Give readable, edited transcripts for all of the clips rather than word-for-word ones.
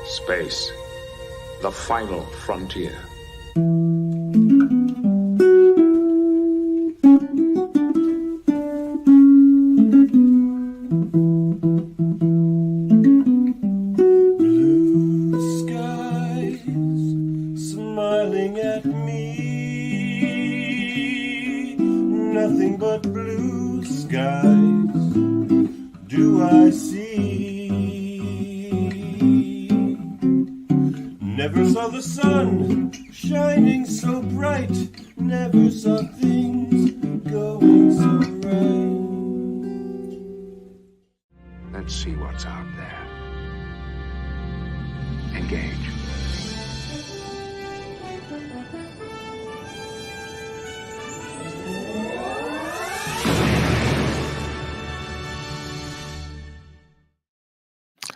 Space, the final frontier. Blue skies smiling at me, nothing but blue skies do I see. Never saw the sun shining so bright, never saw things going so right. Let's see what's out there. Engage.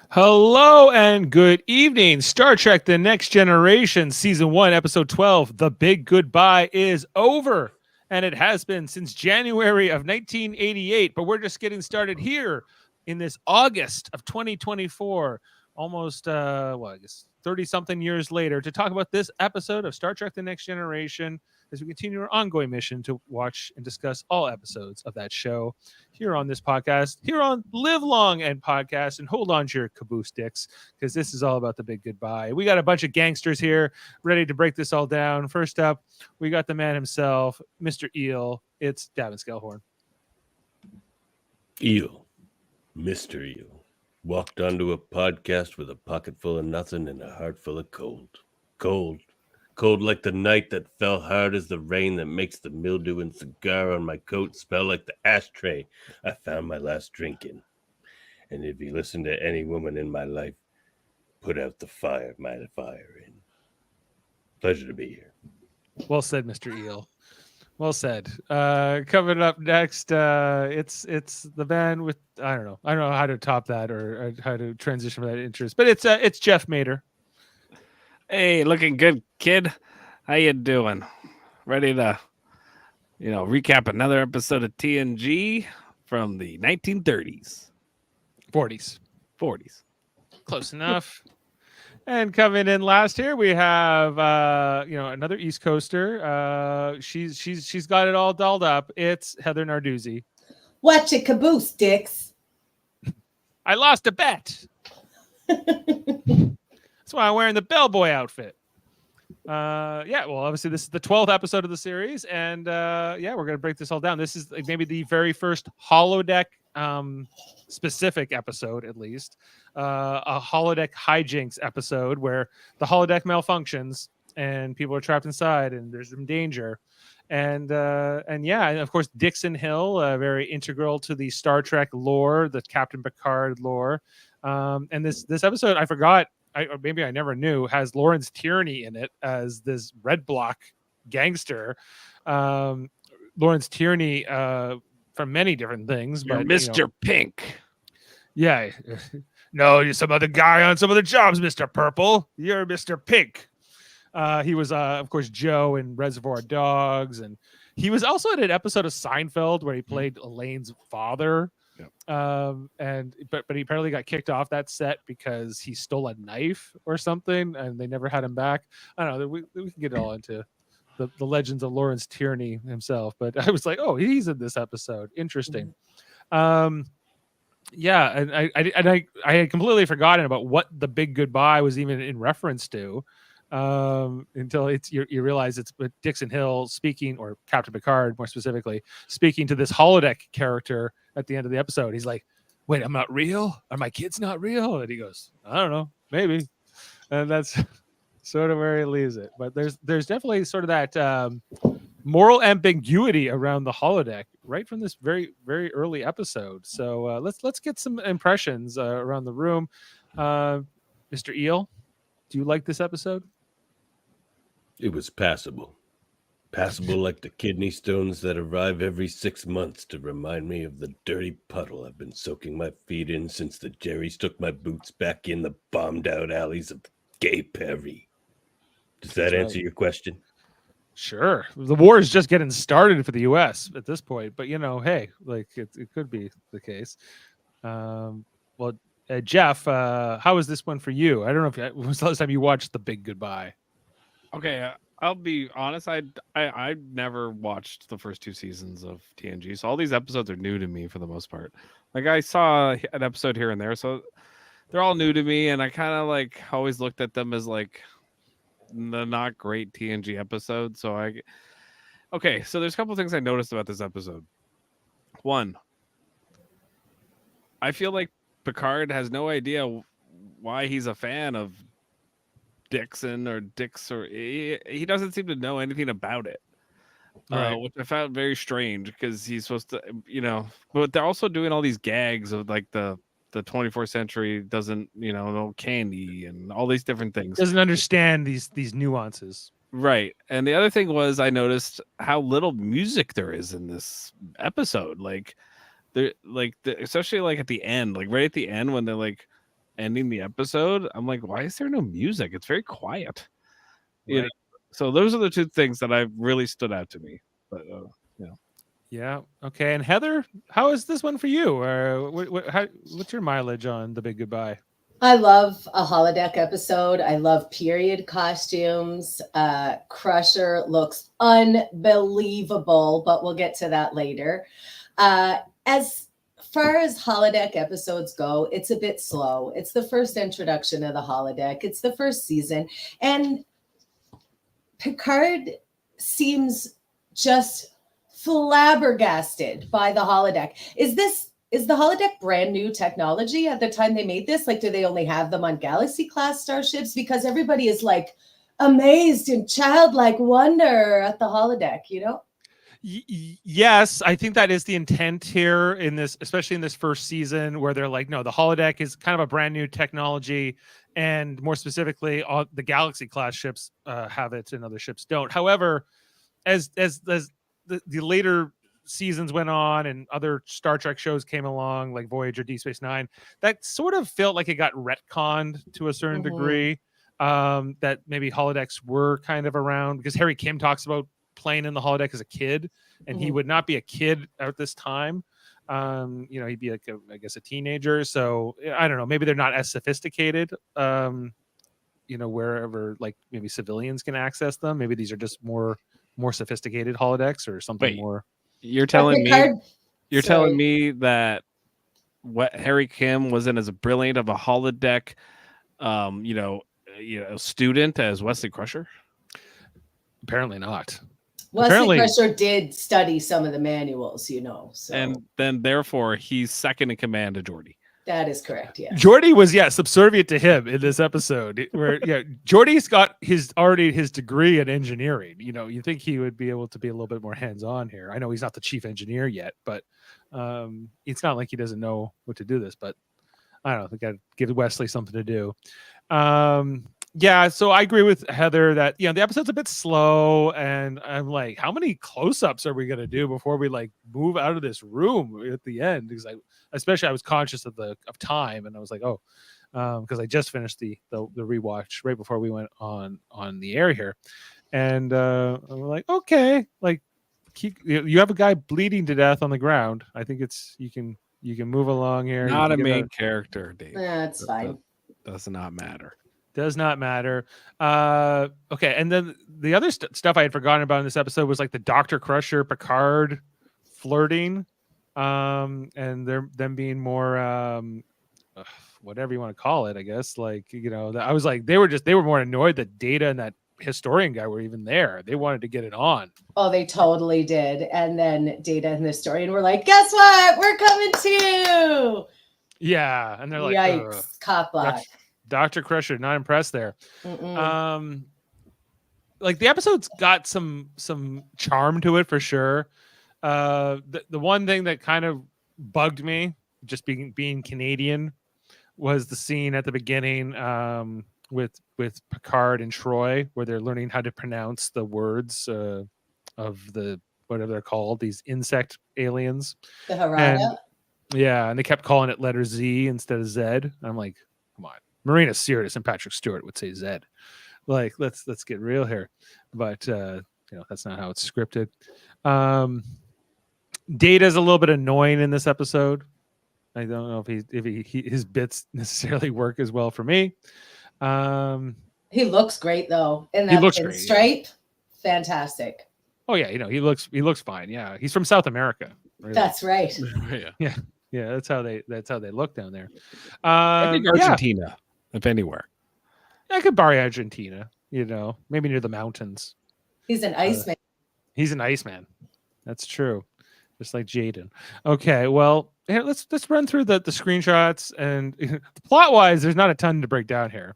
Hello and good evening. Star Trek The Next Generation, Season 1, Episode 12, The Big Goodbye is over. And it has been since January of 1988. But we're just getting started here in this August of 2024. Almost, I guess 30-something years later to talk about this episode of Star Trek The Next Generation as we continue our ongoing mission to watch and discuss all episodes of that show here on this podcast, here on Live Long and Podcast, and hold on to your caboose dicks, because this is all about the big goodbye. We got a bunch of gangsters here ready to break this all down. First up, we got the man himself, Mr. Eel. It's Davan Skelhorn. Eel, Mr. Eel, walked onto a podcast with a pocket full of nothing and a heart full of cold. Cold like the night that fell hard as the rain that makes the mildew and cigar on my coat smell like the ashtray I found my last drink in. And if you listen to any woman in my life, put out the fire, my fire in. Pleasure to be here. Well said, Mr. Eel. Well said. Coming up next, it's the band with I don't know how to top that or how to transition from that interest, but it's Jeff Mader. Hey, looking good, kid. How you doing? Ready to, recap another episode of TNG from the 1930s, 40s. Close enough. And coming in last here, we have another East Coaster. She's got it all dolled up. It's Heather Narduzzi. Watch it, caboose, dicks. I lost a bet. That's why I'm wearing the bellboy outfit. Well, obviously this is the 12th episode of the series, and we're gonna break this all down. This is maybe the very first holodeck specific episode, at least a holodeck hijinks episode where the holodeck malfunctions and people are trapped inside and there's some danger. And of course Dixon Hill, very integral to the Star Trek lore, the Captain Picard lore. And this episode, I forgot, or maybe I never knew, has Lawrence Tierney in it as this Red Block gangster. Lawrence Tierney from many different things. You're but Mr. Pink. Yeah. No, you're some other guy on some of the jobs, Mr. Purple. You're Mr. Pink. He was, of course, Joe in Reservoir Dogs. And he was also in an episode of Seinfeld where he played Elaine's father. Yep. But he apparently got kicked off that set because he stole a knife or something, and they never had him back. I don't know. We can get all into the legends of Lawrence Tierney himself, but I was like, oh, he's in this episode. Interesting. And I had completely forgotten about what the big goodbye was even in reference to. Until you realize it's Dixon Hill speaking, or Captain Picard more specifically, speaking to this holodeck character at the end of the episode. He's like, wait, I'm not real? Are my kids not real? And he goes, I don't know, maybe. And that's sort of where he leaves it. But there's definitely sort of that moral ambiguity around the holodeck right from this very, very early episode. So let's get some impressions around the room. Mr. Eel, do you like this episode? It was passable. Passable like the kidney stones that arrive every 6 months to remind me of the dirty puddle I've been soaking my feet in since the Jerrys took my boots back in the bombed-out alleys of Gay Perry. Does that answer your question? Sure. The war is just getting started for the U.S. at this point, but hey, like it could be the case. Well, Jeff, how was this one for you? I don't know if when was the last time you watched The Big Goodbye. Okay, I'll be honest. I never watched the first 2 seasons of TNG, so all these episodes are new to me for the most part. Like I saw an episode here and there, so they're all new to me, and I kind of like always looked at them as like the not great TNG episode. Okay, so there's a couple things I noticed about this episode. One, I feel like Picard has no idea why he's a fan of Dixon or Dix, or he doesn't seem to know anything about it. Right. Which I found very strange because he's supposed to, but they're also doing all these gags of like the 24th century doesn't, know candy and all these different things. Doesn't understand these nuances. Right. And the other thing was I noticed how little music there is in this episode. Like especially like at the end, like right at the end when they're like ending the episode, I'm like, why is there no music? It's very quiet. Right. So those are the two things that I really stood out to me. But Yeah. Okay. And Heather, how is this one for you? Or what's your mileage on The Big Goodbye? I love a holodeck episode. I love period costumes. Crusher looks unbelievable, but we'll get to that later. As far as holodeck episodes go, it's a bit slow. It's the first introduction of the holodeck. It's the first season. And Picard seems just flabbergasted by the holodeck. Is the holodeck brand new technology at the time they made this? Like, do they only have them on Galaxy class starships? Because everybody is like amazed in childlike wonder at the holodeck, Yes, I think that is the intent here in this, especially in this first season, where they're like, no, the holodeck is kind of a brand new technology, and more specifically, all the Galaxy class ships have it, and other ships don't. However, as the later seasons went on and other Star Trek shows came along, like Voyager, Deep Space Nine, that sort of felt like it got retconned to a certain degree. That maybe holodecks were kind of around, because Harry Kim talks about playing in the holodeck as a kid, and he would not be a kid at this time. He'd be like a teenager. So I don't know, maybe they're not as sophisticated, wherever like maybe civilians can access them. Maybe these are just more sophisticated holodecks or something. More. You're telling me that what Harry Kim was in as a brilliant of a holodeck, student as Wesley Crusher? Apparently not. Wesley Crusher did study some of the manuals, so. And then therefore he's second in command to Geordi. That is correct. Yeah. Geordi was subservient to him in this episode. Where Geordi's got his degree in engineering. You think he would be able to be a little bit more hands-on here. I know he's not the chief engineer yet, but it's not like he doesn't know what to do this. But I don't know. They got to give Wesley something to do. So I agree with Heather that the episode's a bit slow, and I'm like, how many close-ups are we gonna do before we like move out of this room at the end? Because I was conscious of time, and I was like, because I just finished the rewatch right before we went on the air here, and I'm like, okay, like you have a guy bleeding to death on the ground. I think you can move along here. Not a main character, Dave. That's fine. Does not matter. Does not matter. Okay, and then the other stuff I had forgotten about in this episode was like the Dr. Crusher Picard flirting, and them being more whatever you want to call it, I guess. Like I was like they were more annoyed that Data and that historian guy were even there. They wanted to get it on. Oh, they totally did. And then Data and the historian were like, "Guess what? We're coming too." Yeah, and they're like, "Yikes, cock block." Dr. Crusher, not impressed there. Like the episode's got some charm to it for sure. The one thing that kind of bugged me, just being Canadian, was the scene at the beginning with Picard and Troy, where they're learning how to pronounce the words of the whatever they're called, these insect aliens. The Harada. And they kept calling it letter Z instead of Z. I'm like, come on. Marina Sirtis and Patrick Stewart would say Z. Like, let's get real here. But that's not how it's scripted. Data's a little bit annoying in this episode. I don't know if his bits necessarily work as well for me. He looks great though in He that looks great, yeah. pinstripe. Fantastic. Oh yeah, he looks fine. Yeah, he's from South America. Really. That's right. Yeah. Yeah, that's how they look down there. I think Yeah, Argentina, if anywhere. I could buy Argentina. Maybe near the mountains. He's an Iceman. He's an Iceman. That's true. Just like Jaden. Okay, well, here, let's run through the screenshots and plot wise. There's not a ton to break down here.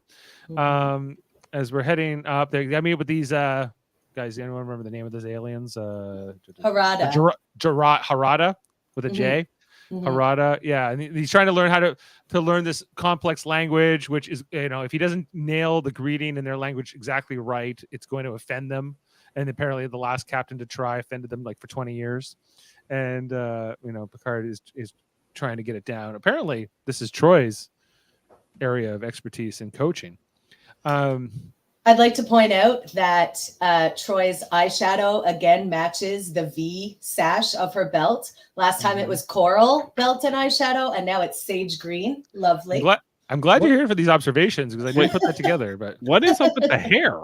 As we're heading up there, I mean, with these guys, anyone remember the name of those aliens? Harada. Harada with a J. Harada, yeah, and he's trying to learn how to learn this complex language, which is, if he doesn't nail the greeting in their language exactly right, it's going to offend them. And apparently, the last captain to try offended them like for 20 years. And Picard is trying to get it down. Apparently, this is Troy's area of expertise in coaching. I'd like to point out that Troy's eyeshadow again matches the V sash of her belt. Last time it was coral belt and eyeshadow, and now it's sage green. Lovely. I'm glad you're here for these observations because I didn't put that together. But What is up with the hair?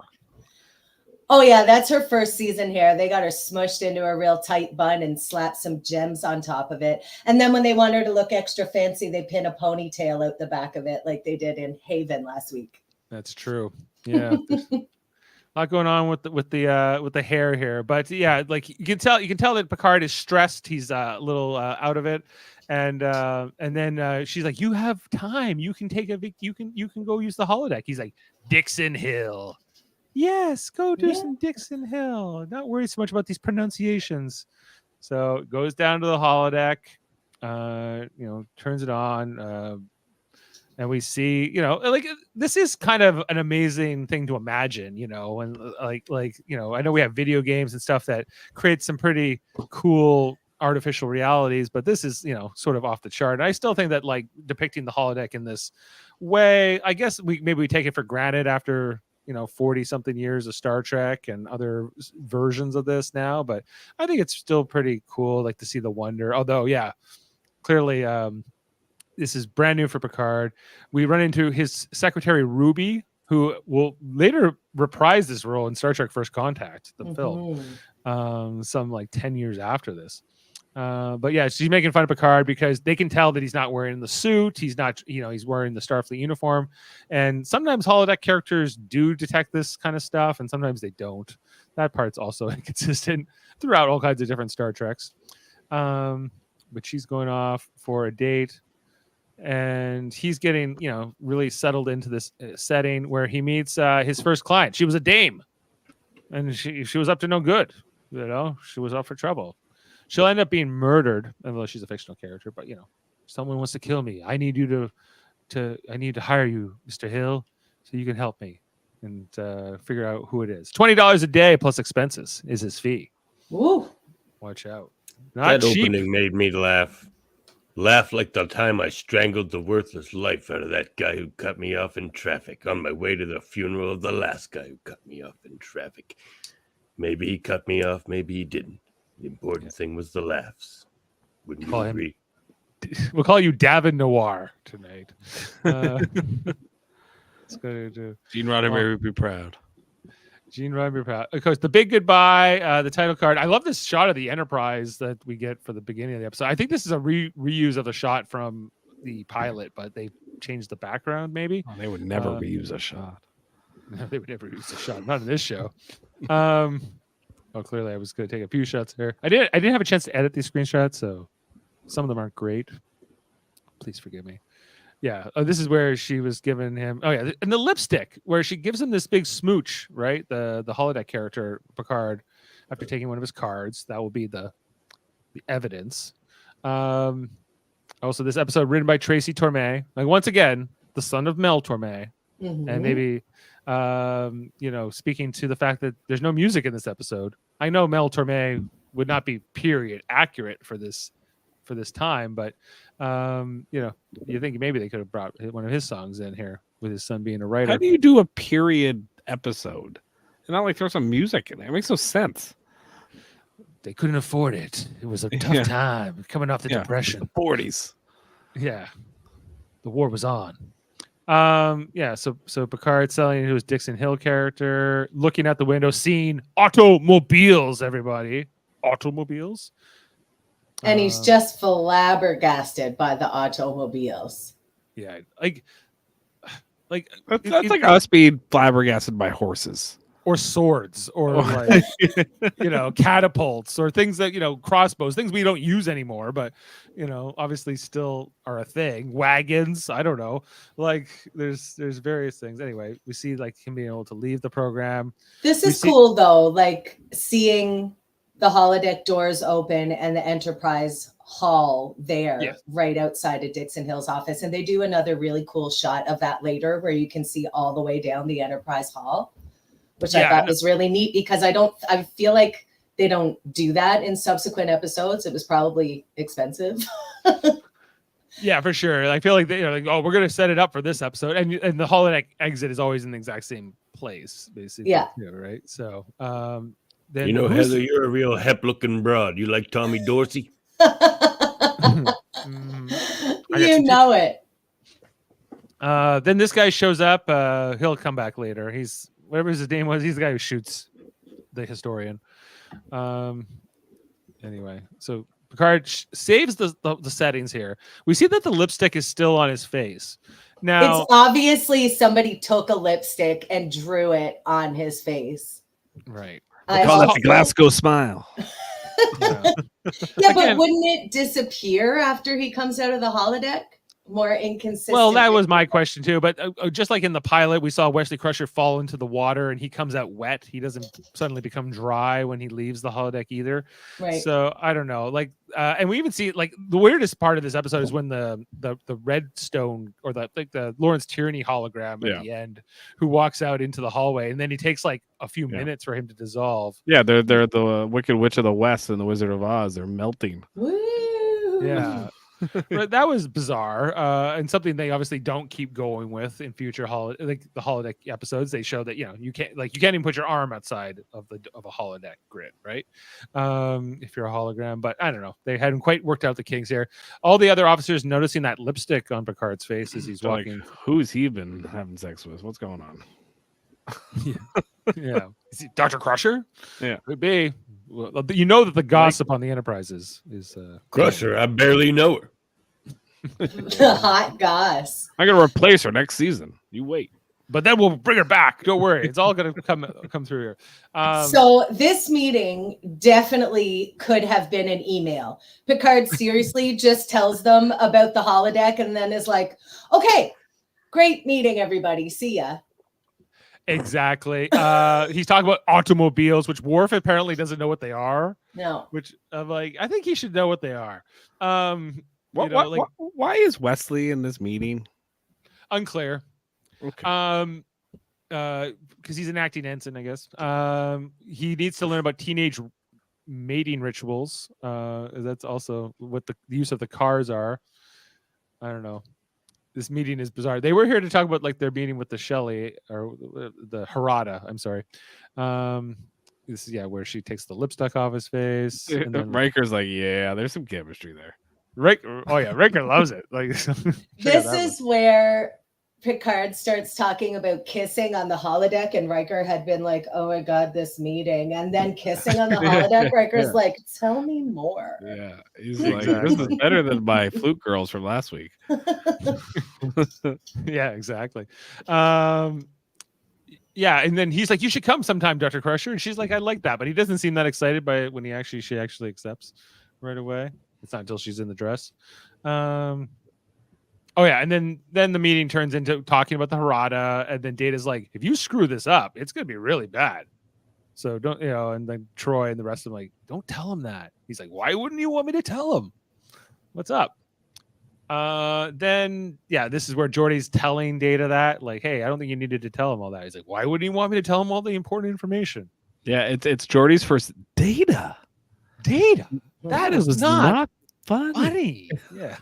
Oh yeah, that's her first season hair. They got her smushed into a real tight bun and slapped some gems on top of it. And then when they want her to look extra fancy, they pin a ponytail out the back of it like they did in Haven last week. That's true. Yeah. A lot going on with the hair here, but yeah, like you can tell that Picard is stressed. He's a little out of it, and then she's like, "You have time. You can take you can go use the holodeck." He's like, "Dixon Hill." Yes, go do some Dixon Hill. Not worried so much about these pronunciations. So it goes down to the holodeck, turns it on, and we see, like this is kind of an amazing thing to imagine, and like I know we have video games and stuff that create some pretty cool artificial realities, but this is, sort of off the chart. And I still think that like depicting the holodeck in this way, I guess we take it for granted after 40 something years of Star Trek and other versions of this now, but I think it's still pretty cool, like to see the wonder. Although, yeah, clearly, this is brand new for Picard. We run into his secretary Ruby, who will later reprise this role in Star Trek First Contact, the film, some like 10 years after this. But yeah, she's making fun of Picard because they can tell that he's not wearing the suit. He's not, he's wearing the Starfleet uniform. And sometimes holodeck characters do detect this kind of stuff, and sometimes they don't. That part's also inconsistent throughout all kinds of different Star Treks. But she's going off for a date, and he's getting, really settled into this setting where he meets his first client. She was a dame, and she was up to no good. She was up for trouble. She'll end up being murdered, although she's a fictional character. But someone wants to kill me. I need you I need to hire you, Mr. Hill, so you can help me and figure out who it is. $20 a day plus expenses is his fee. Ooh. Watch out! Not that cheap. Opening made me laugh. Laugh like the time I strangled the worthless life out of that guy who cut me off in traffic on my way to the funeral of the last guy who cut me off in traffic. Maybe he cut me off, maybe he didn't. The important thing was the laughs. Wouldn't you agree? We'll call you Davan Noir tonight. Let's go to Gene Roddenberry would be proud. Gene Roddenberry proud. Of course, the big goodbye, the title card. I love this shot of the Enterprise that we get for the beginning of the episode. I think this is a reuse of the shot from the pilot, but they changed the background. Maybe they would never reuse a shot. No, they would never use a shot. Not in this show. Oh, clearly I was going to take a few shots here. I didn't have a chance to edit these screenshots, so some of them aren't great. Please forgive me. Yeah. Oh, this is where she was giving him. Oh yeah, and the lipstick where she gives him this big smooch, right? The holodeck character Picard, after taking one of his cards. That will be the evidence. Also, this episode written by Tracy Torme. Like once again, the son of Mel Torme, and maybe speaking to the fact that there's no music in this episode. I know Mel Torme would not be period accurate for this time, but you think maybe they could have brought one of his songs in here with his son being a writer. How do you do a period episode and not like throw some music in there? It makes no sense. They couldn't afford it. It was a tough time coming off the Depression. The 40s. Yeah, the war was on. Yeah, so Picard's selling to his Dixon Hill character, looking out the window, seeing automobiles, everybody. Automobiles. And he's just flabbergasted by the automobiles. Yeah, like That's like us being flabbergasted by horses. or swords or like catapults or things that crossbows, things we don't use anymore, but obviously still are a thing. Wagons, I don't know, like there's various things. Anyway, we see like him being able to leave the program. This is cool though, like seeing the holodeck doors open and the Enterprise hall there right outside of Dixon Hill's office. And they do another really cool shot of that later where you can see all the way down the Enterprise hall, which I thought was really neat because I feel like they don't do that in subsequent episodes. It was probably expensive. Yeah, for sure. I feel like they we're going to set it up for this episode, and the holodeck exit is always in the exact same place, basically. Yeah. Right. So, then Heather, you're a real hep-looking broad. You like Tommy Dorsey? You know it. Then this guy shows up. He'll come back later. He's whatever his name was. He's the guy who shoots the historian. Anyway, so Picard saves the settings here. We see that the lipstick is still on his face. Now, it's obviously somebody took a lipstick and drew it on his face. Right. I call it the Glasgow smile. Yeah, but wouldn't it disappear after he comes out of the holodeck? More inconsistent. Well, that was my question too. But just like in the pilot, we saw Wesley Crusher fall into the water and he comes out wet. He doesn't suddenly become dry when he leaves the holodeck either. Right. So I don't know. Like, and we even see like the weirdest part of this episode is when the Redstone or the Lawrence Tierney hologram at the end, who walks out into the hallway, and then he takes like a few minutes for him to dissolve. Yeah, they're the Wicked Witch of the West and the Wizard of Oz. They're melting. Woo! Yeah. But that was bizarre, and something they obviously don't keep going with in future the holodeck episodes. They show that you can't even put your arm outside of a holodeck grid, right? If you're a hologram. But I don't know, they hadn't quite worked out the kinks here. All the other officers noticing that lipstick on Picard's face as he's walking. Like, who's he been having sex with? What's going on? Yeah. Is he Dr. Crusher? Yeah, could be. Well, that the gossip on the Enterprise is Crusher. I barely know her. Hot goss. I'm gonna replace her next season. You wait. But then we'll bring her back. Don't worry. It's all gonna come through here. So this meeting definitely could have been an email. Picard seriously just tells them about the holodeck and then is like, okay, great meeting, everybody. See ya. Exactly. He's talking about automobiles, which Worf apparently doesn't know what they are. No. Which I'm like, I think he should know what they are. Why is Wesley in this meeting? Unclear. Okay. Because he's an acting ensign, I guess. He needs to learn about teenage mating rituals. That's also what the use of the cars are. I don't know. This meeting is bizarre. They were here to talk about like their meeting with the Shelley or the Harada. I'm sorry. This is where she takes the lipstick off his face. And then Riker's like, yeah, there's some chemistry there. Riker loves it. Like this is where Picard starts talking about kissing on the holodeck, and Riker had been like, oh my god, this meeting, and then kissing on the holodeck. Riker's like, tell me more. Yeah, he's like, this is better than my flute girls from last week. Yeah, exactly. Yeah, and then he's like, you should come sometime, Dr. Crusher, and she's like, I like that, but he doesn't seem that excited by it when she actually accepts right away. It's not until she's in the dress. Oh yeah, and then the meeting turns into talking about the Harada, and then Data's like, if you screw this up, it's gonna be really bad. So don't and then Troy and the rest of them like, don't tell him that. He's like, why wouldn't you want me to tell him? What's up? Then this is where Geordi's telling Data that, like, hey, I don't think you needed to tell him all that. He's like, why wouldn't you want me to tell him all the important information? Yeah, it's Geordi's first Data. That is not funny. Yeah.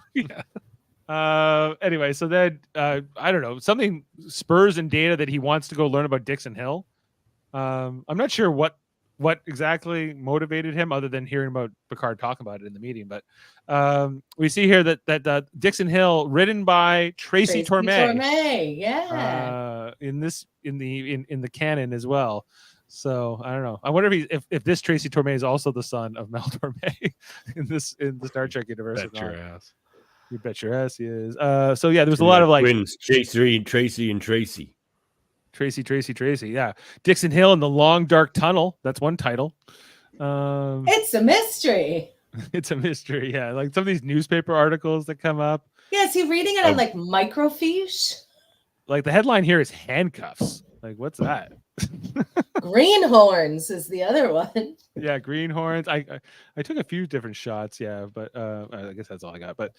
Anyway, so then I don't know, something spurs in Data that he wants to go learn about Dixon Hill. I'm not sure what what exactly motivated him, other than hearing about Picard talk about it in the meeting. But we see here that Dixon Hill, written by Tracy Torme, yeah. in the canon as well. So I don't know. I wonder if this Tracy Torme is also the son of Mel Torme in the Star Trek universe. Bet your ass. You bet your ass he is. So yeah, there was a lot of like twins, Tracy and Tracy. Tracy. Yeah, Dixon Hill in the Long Dark Tunnel. That's one title. It's a mystery. It's a mystery. Yeah, like some of these newspaper articles that come up. Yeah, is he reading it on like microfiche? Like the headline here is handcuffs. Like, what's that? Greenhorns is the other one. Yeah, greenhorns. I took a few different shots. Yeah, but I guess that's all I got. But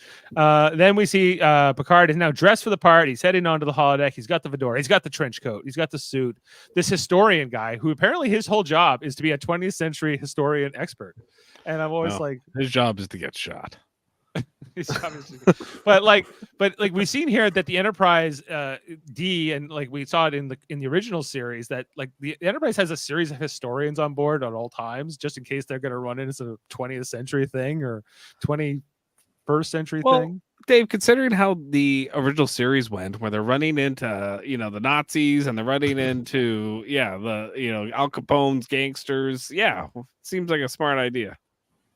then we see Picard is now dressed for the part. He's heading onto the holodeck. He's got the fedora. He's got the trench coat. He's got the suit. This historian guy, who apparently his whole job is to be a 20th century historian expert. And I'm always like, his job is to get shot. but we've seen here that the Enterprise D, and like we saw it in the original series, that like the Enterprise has a series of historians on board at all times, just in case they're going to run into a 20th century thing or 21st century thing. Dave, considering how the original series went, where they're running into the Nazis and they're running into Al Capone's gangsters, seems like a smart idea.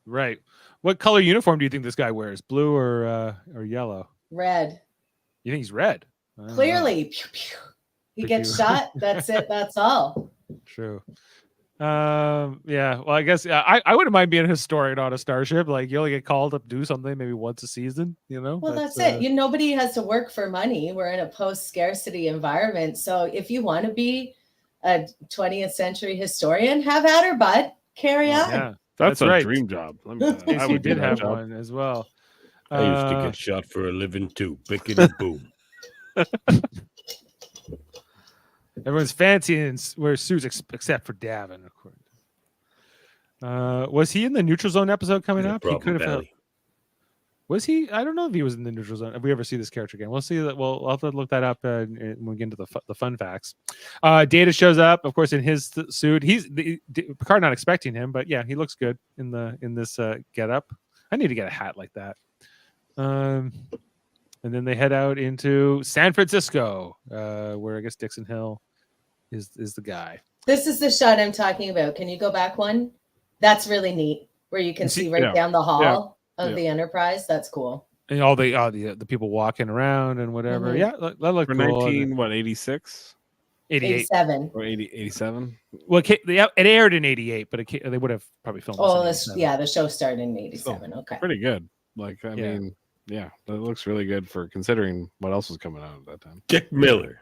Right. What color uniform do you think this guy wears? Blue or yellow? Red. You think he's red? Clearly. Pew, pew. He gets shot. That's it. That's all. True. Yeah. Well, I guess I wouldn't mind being a historian on a starship. Like you only get called up to do something maybe once a season, Well, that's it. Nobody has to work for money. We're in a post-scarcity environment. So if you want to be a 20th century historian, have at her, bud. Carry on. Yeah. That's a right. dream job. I did have one as well. I used to get shot for a living too. Bickety boom. Everyone's fancy and wears suits except for Davan, of course. Was he in the Neutral Zone episode coming up? He could have. Was he? I don't know if he was in the Neutral Zone. If we ever see this character again, we'll see that. I'll have to look that up when we get into the fun facts. Data shows up, of course, in his suit. Picard not expecting him, but yeah, he looks good in this getup. I need to get a hat like that. And then they head out into San Francisco, where I guess Dixon Hill is the guy. This is the shot I'm talking about. Can you go back one? That's really neat, where you can see right down the hall. Of the Enterprise. That's cool. And all the people walking around and whatever. Mm-hmm. Yeah, that looked cool. 86? 87. Or 87? Well, it aired in 88, but they would have probably filmed the show started in 87. Okay. Pretty good. Like, I mean, it looks really good for considering what else was coming out at that time. Dick Miller.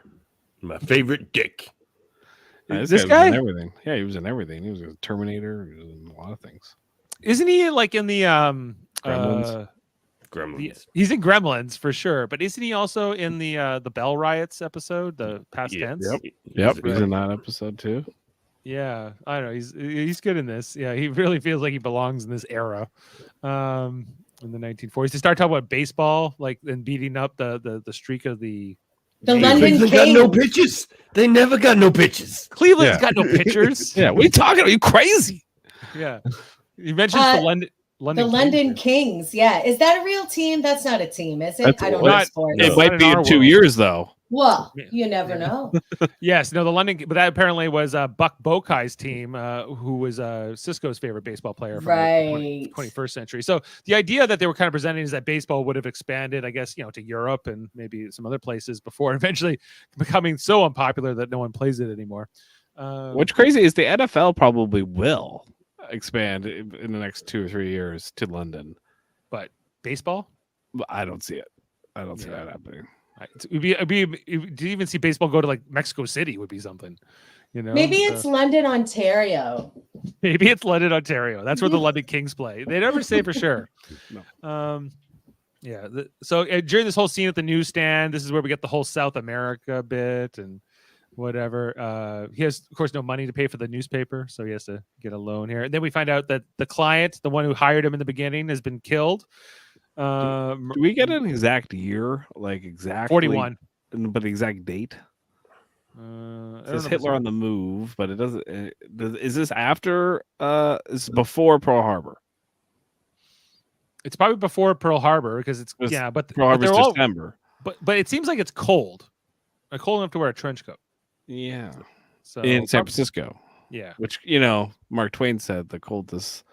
My favorite Dick. This guy? Was in everything. Yeah, he was in everything. He was a Terminator. He was in a lot of things. Isn't he like in the Gremlins? He's in Gremlins for sure, but isn't he also in the Bell Riots episode, the past tense? Yep. He's in that episode too. Yeah, I don't know. He's good in this. Yeah, he really feels like he belongs in this era. In the 1940s, they start talking about baseball, like and beating up the streak of the London Kings. Got no pitches. They never got no pitches. Cleveland's got no pitchers. Yeah, what are you talking about? You crazy? Yeah, you mentioned the London Kings. Yeah, is that a real team? That's not a team, is it? I don't know sports. It might be in 2 years though. Well, you never know. Yes, no, the London, but that apparently was Buck Bokai's team, who was Cisco's favorite baseball player from the 21st century. So the idea that they were kind of presenting is that baseball would have expanded, I guess, to Europe and maybe some other places before eventually becoming so unpopular that no one plays it anymore. What's crazy is the NFL probably will expand in the next 2 or 3 years to London, but baseball, I don't see it. I don't see that happening. To even see baseball go to like Mexico City would be something, Maybe it's London, Ontario. Maybe it's London, Ontario. That's where the London Kings play. They never say for sure. No. So during this whole scene at the newsstand, this is where we get the whole South America bit and whatever. He has, of course, no money to pay for the newspaper, so he has to get a loan here. And then we find out that the client, the one who hired him in the beginning, has been killed. Do we get an exact year, like exactly 41, but the exact date? It says Hitler on the move, but it doesn't. Is this after? Is before Pearl Harbor? It's probably before Pearl Harbor because it's but Pearl Harbor's December. But it seems like it's cold, like cold enough to wear a trench coat. Yeah. So in San Francisco. Yeah. Which Mark Twain said the coldest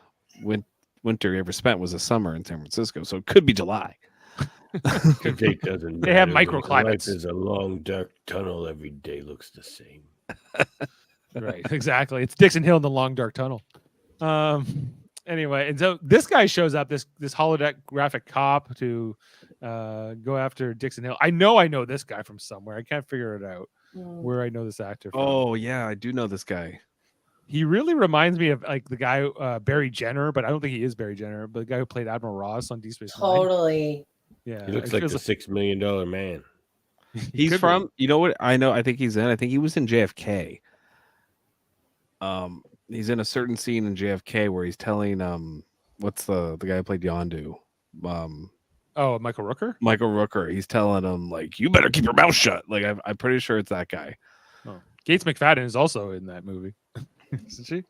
winter he ever spent was a summer in San Francisco, so it could be July. The date doesn't matter. They have microclimates. Life is a long dark tunnel. Every day looks the same. Right, exactly. It's Dixon Hill in the long dark tunnel. Anyway, and so this guy shows up, this holodeck graphic cop to go after Dixon Hill. I know this guy from somewhere. I can't figure it out where I know this actor from. Oh yeah, I do know this guy. He really reminds me of like the guy Barry Jenner, but I don't think he is Barry Jenner, but the guy who played Admiral Ross on Deep Space Nine. Totally. Yeah, he looks like the $6 million man. He's from, you know what? I know. I think he's in. I think he was in JFK. He's in a certain scene in JFK where he's telling what's the guy who played Yondu? Oh, Michael Rooker. Michael Rooker. He's telling him like, "You better keep your mouth shut." Like I'm pretty sure it's that guy. Oh, Gates McFadden is also in that movie, isn't she?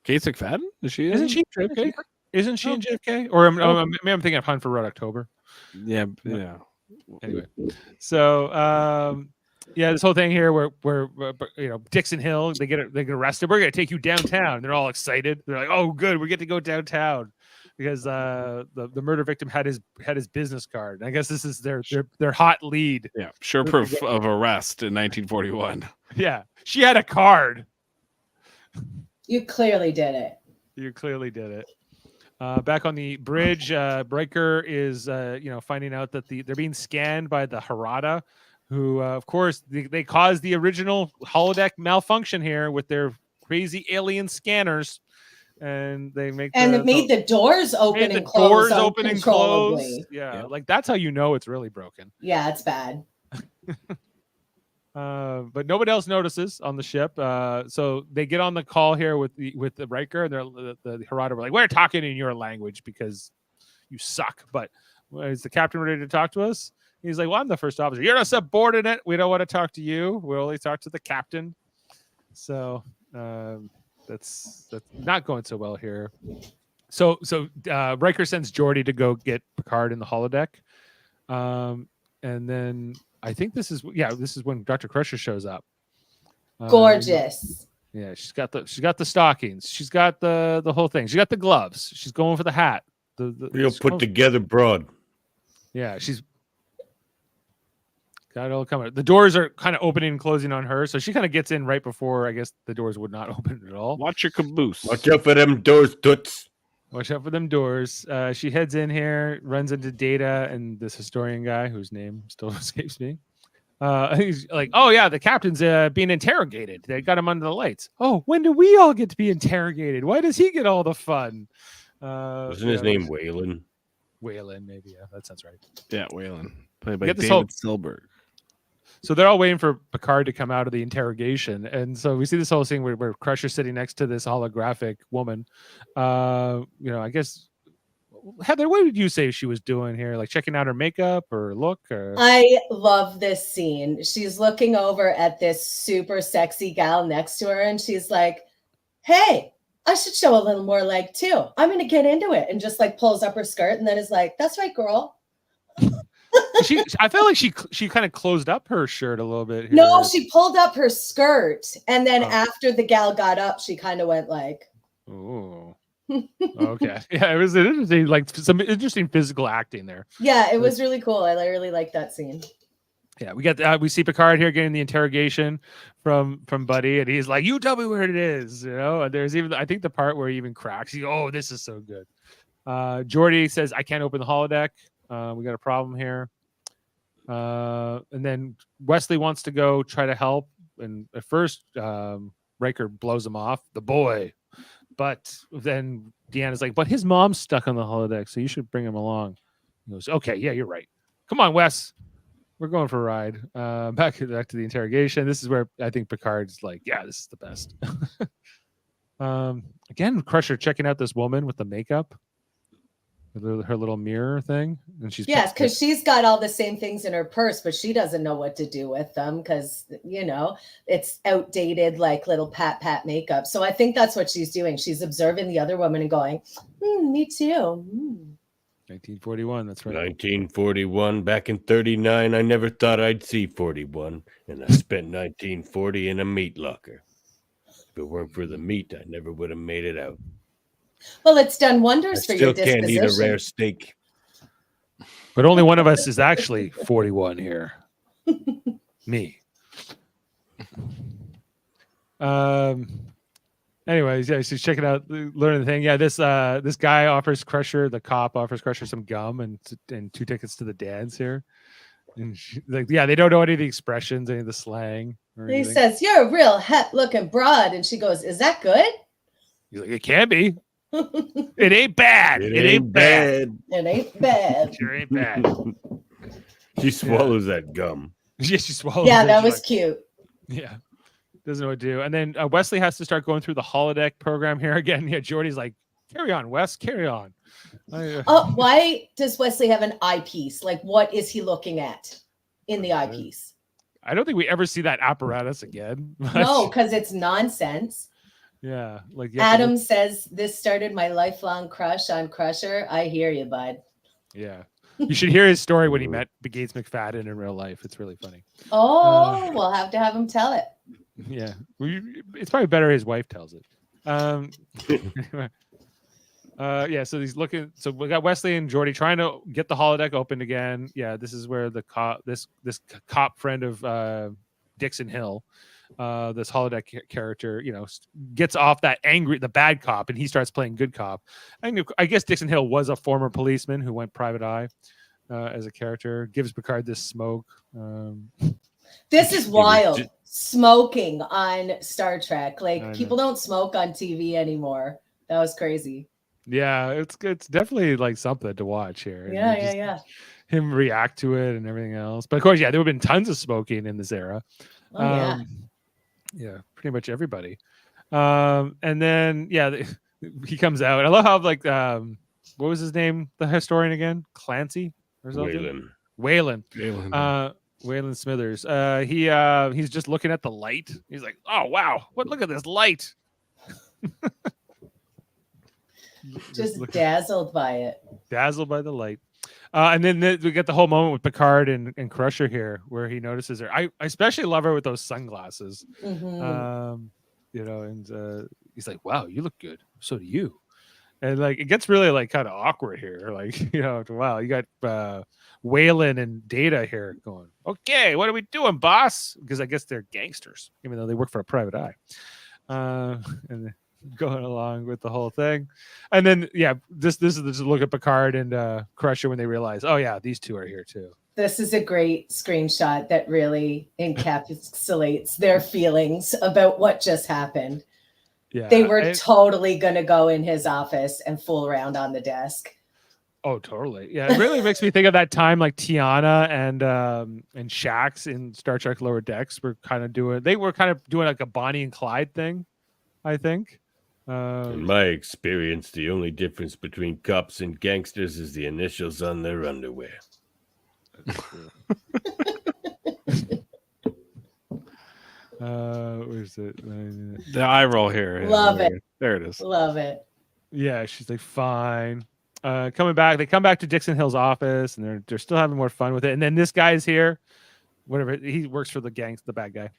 Gates McFadden? Is she? Isn't she JFK? Isn't she in JFK? Or I'm thinking of Hunt for Red October. Yeah. Anyway, so this whole thing here where Dixon Hill, they get arrested. We're gonna take you downtown. They're all excited. They're like, "Oh, good, we get to go downtown," because the murder victim had his business card. And I guess this is their hot lead. Yeah, sure proof of arrest in 1941. Yeah, she had a card. You clearly did it. You clearly did it. Back on the bridge, Riker is finding out that they're being scanned by the Harada, who of course they caused the original holodeck malfunction here with their crazy alien scanners, and they make it made the doors open and close uncontrollably. Yeah, like that's how you know it's really broken. Yeah, it's bad. But nobody else notices on the ship. So they get on the call here with the Riker, and the Harada were like, "We're talking in your language because you suck." But is the captain ready to talk to us? He's like, "Well, I'm the first officer. You're a subordinate. We don't want to talk to you. We'll only talk to the captain." So that's not going so well here. So Riker sends Geordi to go get Picard in the holodeck, and then. I think this is when Dr. Crusher shows up. Gorgeous. Yeah, she's got the stockings. She's got the whole thing. She got the gloves. She's going for the hat. The real put together broad. Yeah, she's got it all coming. The doors are kind of opening and closing on her, so she kind of gets in right before I guess the doors would not open at all. Watch your caboose. Watch out for them doors, toots. Watch out for them doors. She heads in here, runs into Data and this historian guy whose name still escapes me. He's like, "Oh yeah, the captain's being interrogated. They got him under the lights. Oh, when do we all get to be interrogated? Why does he get all the fun?" Wasn't his name Waylon? Waylon, maybe. Yeah, that sounds right. Yeah, Waylon, played by David Silberg. So they're all waiting for Picard to come out of the interrogation. And so we see this whole scene where Crusher's sitting next to this holographic woman. I guess, Heather, what would you say she was doing here? Like checking out her makeup or look? Or... I love this scene. She's looking over at this super sexy gal next to her and she's like, "Hey, I should show a little more leg too. I'm going to get into it." And just like pulls up her skirt and then is like, "That's right, girl." I feel like she kind of closed up her shirt a little bit here. No, she pulled up her skirt, and then after the gal got up, she kind of went like, "Oh, okay." Yeah, it was interesting, like some interesting physical acting there. Yeah, it was really cool. I really liked that scene. Yeah, we see Picard here getting the interrogation from Buddy, and he's like, "You tell me where it is," And there's even I think the part where he even cracks. This is so good. Geordi says, "I can't open the holodeck. We got a problem here." And then Wesley wants to go try to help. And at first, Riker blows him off, the boy. But then Deanna's like, "But his mom's stuck on the holodeck, so you should bring him along." He goes, "Okay, yeah, you're right. Come on, Wes. We're going for a ride." Back to the interrogation. This is where I think Picard's like, "Yeah, this is the best." Again, Crusher checking out this woman with the makeup. her little mirror thing, and she's Yes, because she's got all the same things in her purse, but she doesn't know what to do with them because it's outdated, like little pat makeup. So I think that's what she's doing. She's observing the other woman and going, "Me too." 1941. That's right. 1941. Back in 39, I never thought I'd see 41, and I spent 1940 in a meat locker. If it weren't for the meat, I never would have made it out. Well, it's done I wonders for your still can't eat a disposition. rare steak. But only one of us is actually 41 here. Me. Anyways, yeah, she's checking out, learning the thing. Yeah, this guy offers Crusher, the cop offers Crusher some gum and 2 tickets to the dance here. And they don't know any of the expressions, any of the slang. He says, "You're a real hot-looking broad," and she goes, "Is that good?" He's like, "It can be. It ain't bad. It ain't bad. It ain't bad." Sure ain't bad." She swallows that gum. Yeah, she swallows. Yeah, it. that She's was cute. Yeah. Doesn't know what to do. And then Wesley has to start going through the holodeck program here again. Yeah, Jordy's like, "Carry on, Wes, carry on." Why does Wesley have an eyepiece? Like, what is he looking at in the eyepiece? I don't think we ever see that apparatus again. No, because it's nonsense. Yeah, like Adam says, "This started my lifelong crush on Crusher." I hear you, bud. Yeah, you should hear his story when he met Gates McFadden in real life. It's really funny. Oh, we'll have to have him tell it. Yeah, it's probably better his wife tells it. Anyway. Yeah, so he's looking. So we got Wesley and Jordy trying to get the holodeck opened again. Yeah, this is where the cop, this cop friend of Dixon Hill, this holodeck character, gets off that the bad cop, and he starts playing good cop. I guess Dixon Hill was a former policeman who went private eye as a character. Gives Picard this smoke. This is wild. Smoking on Star Trek, like people don't smoke on TV anymore. That was crazy. Yeah, it's definitely like something to watch here. Yeah. Him react to it and everything else. But of course, yeah, there have been tons of smoking in this era. Yeah, pretty much everybody. And then he comes out. I love how what was his name? The historian again? Clancy or something? Wayland. Wayland Smithers. He's just looking at the light. He's like, "Oh wow, look at this light." Just dazzled by it. Dazzled by the light. And then we get the whole moment with Picard and Crusher here, where he notices her. I especially love her with those sunglasses. Mm-hmm. And he's like, "Wow, you look good. So do you." And it gets really kind of awkward here. Wow, you got Wayland and Data here going, "Okay, what are we doing, boss?" Because I guess they're gangsters, even though they work for a private eye. And going along with the whole thing. And then this is just a look at Picard and Crusher when they realize, oh yeah, these two are here too. This is a great screenshot that really encapsulates their feelings about what just happened. Yeah, they were totally gonna go in his office and fool around on the desk. Oh, totally. Yeah, it really makes me think of that time like Tiana and Shax in Star Trek Lower Decks were kind of doing like a Bonnie and Clyde thing, I think. In my experience, the only difference between cops and gangsters is the initials on their underwear. Where's it? The eye roll here. Love it. There it is. Love it. Yeah, she's like, fine. They come back to Dixon Hill's office, and they're still having more fun with it. And then this guy's here. Whatever, he works for the bad guy.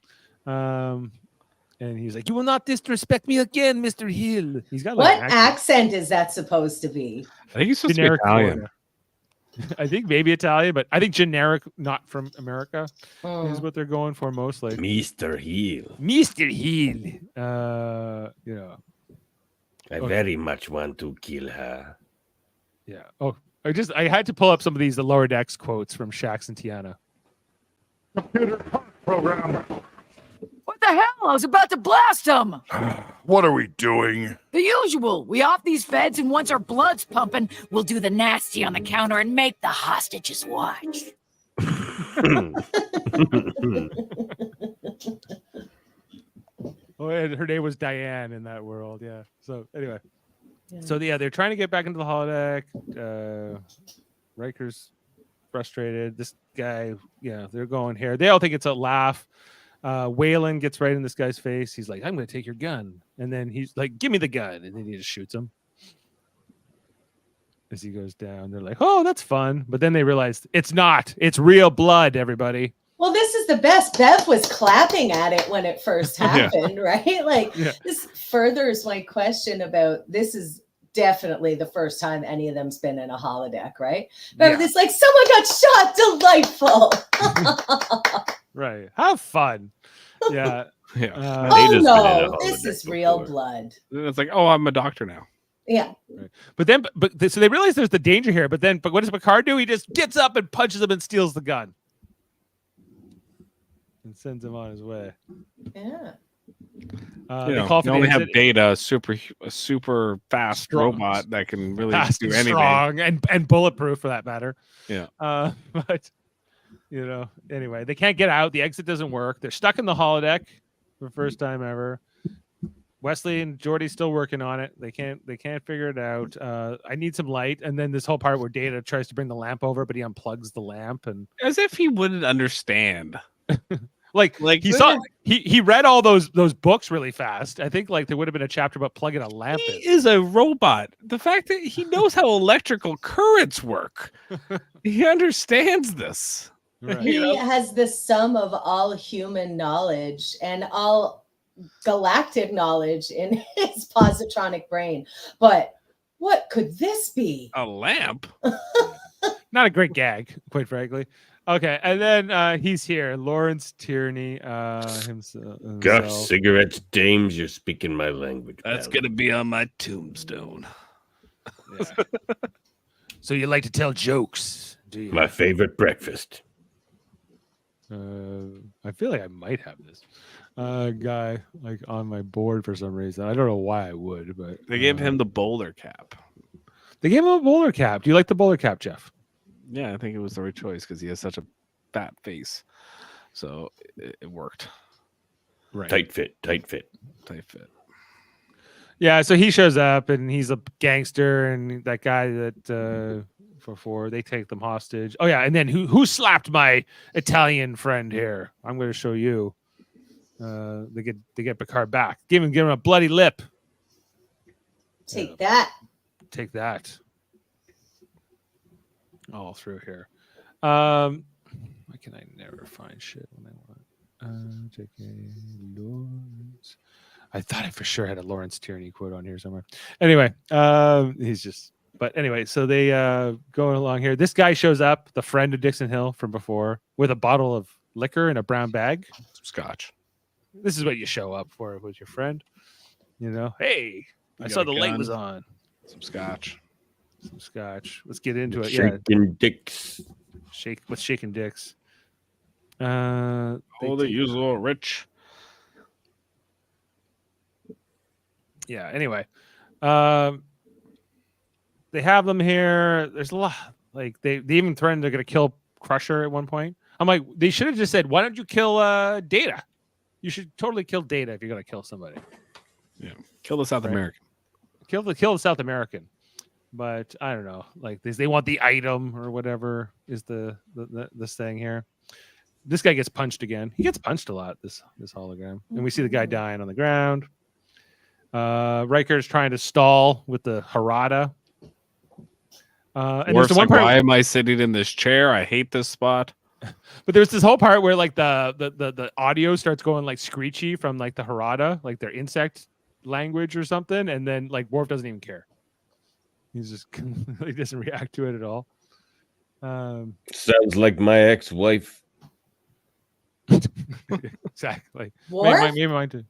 And he's like, "You will not disrespect me again, Mr. Hill." He's got what accent is that supposed to be? I think he's supposed to be Italian. I think maybe Italian, but I think generic, not from America, is what they're going for mostly. Mr. Hill. Mr. Hill. I very much want to kill her. Yeah. Oh, I had to pull up some of the Lower Decks quotes from Shax and Tiana. Computer program. What the hell? I was about to blast them. What are we doing? The usual. We off these feds, and once our blood's pumping, we'll do the nasty on the counter and make the hostages watch. Oh, and her name was Diane in that world. Yeah. So anyway. So yeah, they're trying to get back into the holodeck. Riker's frustrated. This guy, they're going here. They all think it's a laugh. Waylon gets right in this guy's face. He's like, "I'm going to take your gun," and then he's like, "Give me the gun," and then he just shoots him as he goes down. They're like, "Oh, that's fun," but then they realize it's not. It's real blood, everybody. Well, this is the best. Bev was clapping at it when it first happened, right? Like this furthers my question about this is definitely the first time any of them's been in a holodeck, right? Bev is like, someone got shot. Delightful. Right. Have fun. Yeah. Oh no, this is real blood. It's like, oh, I'm a doctor now. Yeah. Right. But so they realize there's the danger here. But what does Picard do? He just gets up and punches him and steals the gun. And sends him on his way. Yeah. You only have Data, a super fast strong robot that can really do anything. Strong and bulletproof for that matter. Yeah. But anyway, they can't get out. The exit doesn't work. They're stuck in the holodeck for the first time ever. Wesley and Geordi's still working on it. They can't figure it out. I need some light. And then this whole part where Data tries to bring the lamp over, but he unplugs the lamp and as if he wouldn't understand. Like he read all those books really fast. I think like there would have been a chapter about plugging a lamp in. He is a robot. The fact that he knows how electrical currents work. He understands this. Right. He has the sum of all human knowledge and all galactic knowledge in his positronic brain. But what could this be? A lamp? Not a great gag, quite frankly. Okay, and then he's here. Lawrence Tierney himself. Gosh, cigarettes, dames, you're speaking my language. That's going to be on my tombstone. Yeah. So you like to tell jokes, do you? My favorite breakfast. I feel like I might have this guy like on my board for some reason. I don't know why I would, but they gave him the bowler cap. They gave him a bowler cap. Do you like the bowler cap, Jeff? Yeah, I think it was the right choice because he has such a fat face. So it worked. Right. Tight fit. Yeah, so he shows up and he's a gangster and that guy that before they take them hostage. Oh yeah, and then who slapped my Italian friend here? I'm going to show you. They get Picard back. Give him a bloody lip. Take that. All through here. Why can I never find shit when I want? J.K. Lawrence. I thought I for sure had a Lawrence Tierney quote on here somewhere. Anyway, he's just. But anyway, so they going along here. This guy shows up, the friend of Dixon Hill from before, with a bottle of liquor in a brown bag. Some scotch. This is what you show up for with your friend. Hey, I saw the light was on. Some scotch. Let's get into it. Shaking dicks. Shaking dicks. They use a little rich. Yeah. Anyway, they have them here. There's a lot. Like they even threatened they're gonna kill Crusher at one point. I'm like, they should have just said, "Why don't you kill Data? You should totally kill Data if you're gonna kill somebody." Yeah, kill the South American. Kill the South American. But I don't know, like they want the item or whatever is this thing here. This guy gets punched again. He gets punched a lot. This hologram, and we see the guy dying on the ground. Riker's trying to stall with the Harada. And there's the one part. Why am I sitting in this chair? I hate this spot. But there's this whole part where like the audio starts going like screechy from like the Harada, like their insect language or something, and then like Worf doesn't even care. He's just he doesn't react to it at all. Sounds like my ex-wife. Exactly. Worf? Maybe mine too.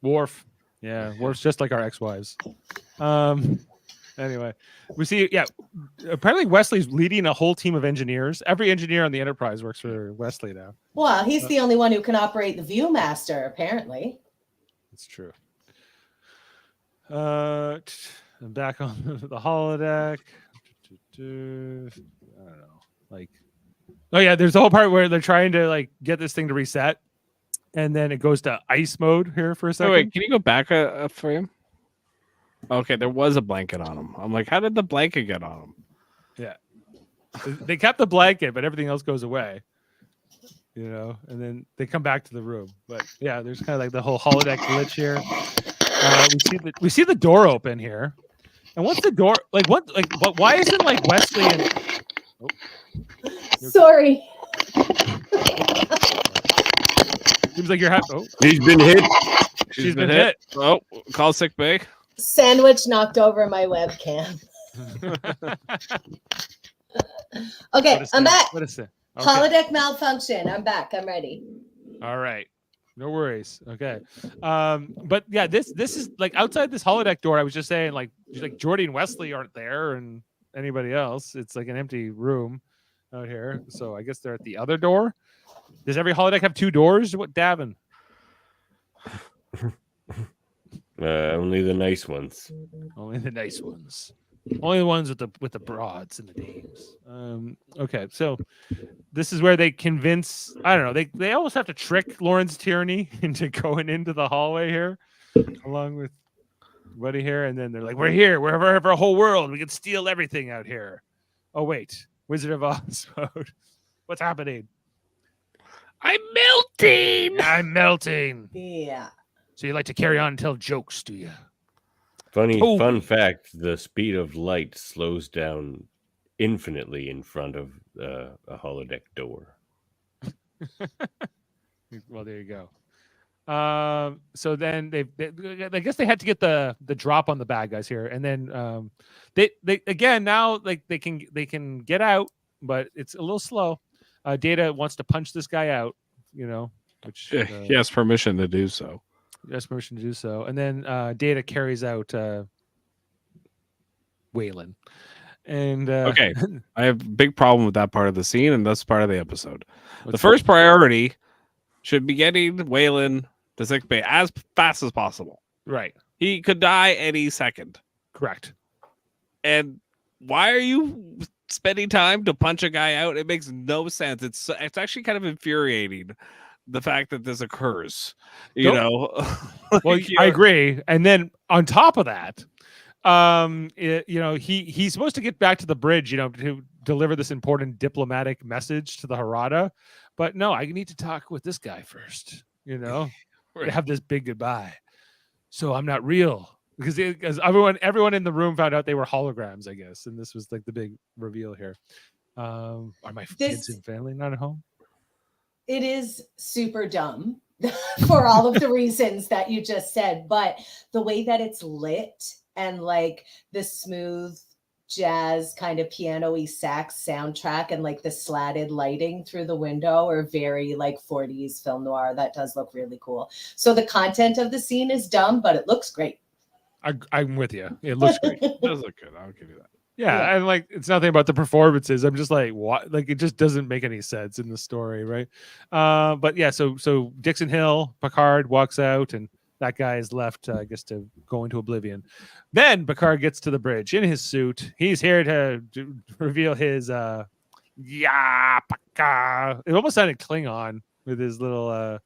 Worf. Yeah, Worf's just like our ex-wives. Anyway, we see. Yeah, apparently Wesley's leading a whole team of engineers. Every engineer on the Enterprise works for Wesley now. Well, he's the only one who can operate the Viewmaster, apparently. That's true. I'm back on the holodeck. I don't know. Like, oh yeah, there's a whole part where they're trying to like get this thing to reset, and then it goes to ice mode here for a second. Oh, wait, can you go back for him? Okay, there was a blanket on him. I'm like, how did the blanket get on him? They kept the blanket, but everything else goes away. And then they come back to the room. But yeah, there's kind of like the whole holodeck glitch here. We see the door open here, and what's the door like? But why isn't like Wesley and? Oh. Sorry. Seems like you're happy. Oh, He's been hit. she's been hit. Oh, call sick bay. Sandwich knocked over my webcam. Okay, I'm back. What is it? Okay. Holodeck malfunction. I'm back. I'm ready. All right. No worries. Okay. But yeah, this is like outside this holodeck door. I was just saying, like Jordy and Wesley aren't there, and anybody else. It's like an empty room out here. So I guess they're at the other door. Does every holodeck have two doors? What, Davan? Only the nice ones. Only the nice ones. Only the ones with the broads and the dames. Okay, so this is where they convince. I don't know. They almost have to trick Lawrence Tierney into going into the hallway here, along with Buddy here, and then they're like, "We're here. We're over a whole world. We can steal everything out here." Oh wait, Wizard of Oz mode. What's happening? I'm melting. I'm melting. Yeah. So you like to carry on and tell jokes, do you? Fun fact, the speed of light slows down infinitely in front of a holodeck door. Well, there you go. So then I guess they had to get the drop on the bad guys here, and then they again now like they can get out, but it's a little slow. Data wants to punch this guy out, which He has permission to do so. Yes, permission to do so. And then Data carries out Waylon. And Okay, I have a big problem with that part of the scene, and that's part of the episode. The first priority should be getting Waylon to sick bay as fast as possible. Right. He could die any second. Correct. And why are you spending time to punch a guy out? It makes no sense. It's actually kind of infuriating, the fact that this occurs. Well, I agree. And then on top of that, he's supposed to get back to the bridge, to deliver this important diplomatic message to the Harada. But no, I need to talk with this guy first, to have this big goodbye. So I'm not real. Because everyone in the room found out they were holograms, I guess. And this was like the big reveal here. Are my kids and family not at home? It is super dumb for all of the reasons that you just said, but the way that it's lit and like the smooth jazz kind of piano-y sax soundtrack and like the slatted lighting through the window are very like 40s film noir. That does look really cool. So the content of the scene is dumb, but it looks great. I'm with you. It looks great. It does look good. I'll give you that. Yeah, and like it's nothing about the performances. I'm just like, what? Like it just doesn't make any sense in the story, right? But yeah, so Dixon Hill, Picard walks out, and that guy is left, I guess, to go into oblivion. Then Picard gets to the bridge in his suit. He's here to reveal his Paka. It almost sounded Klingon with his little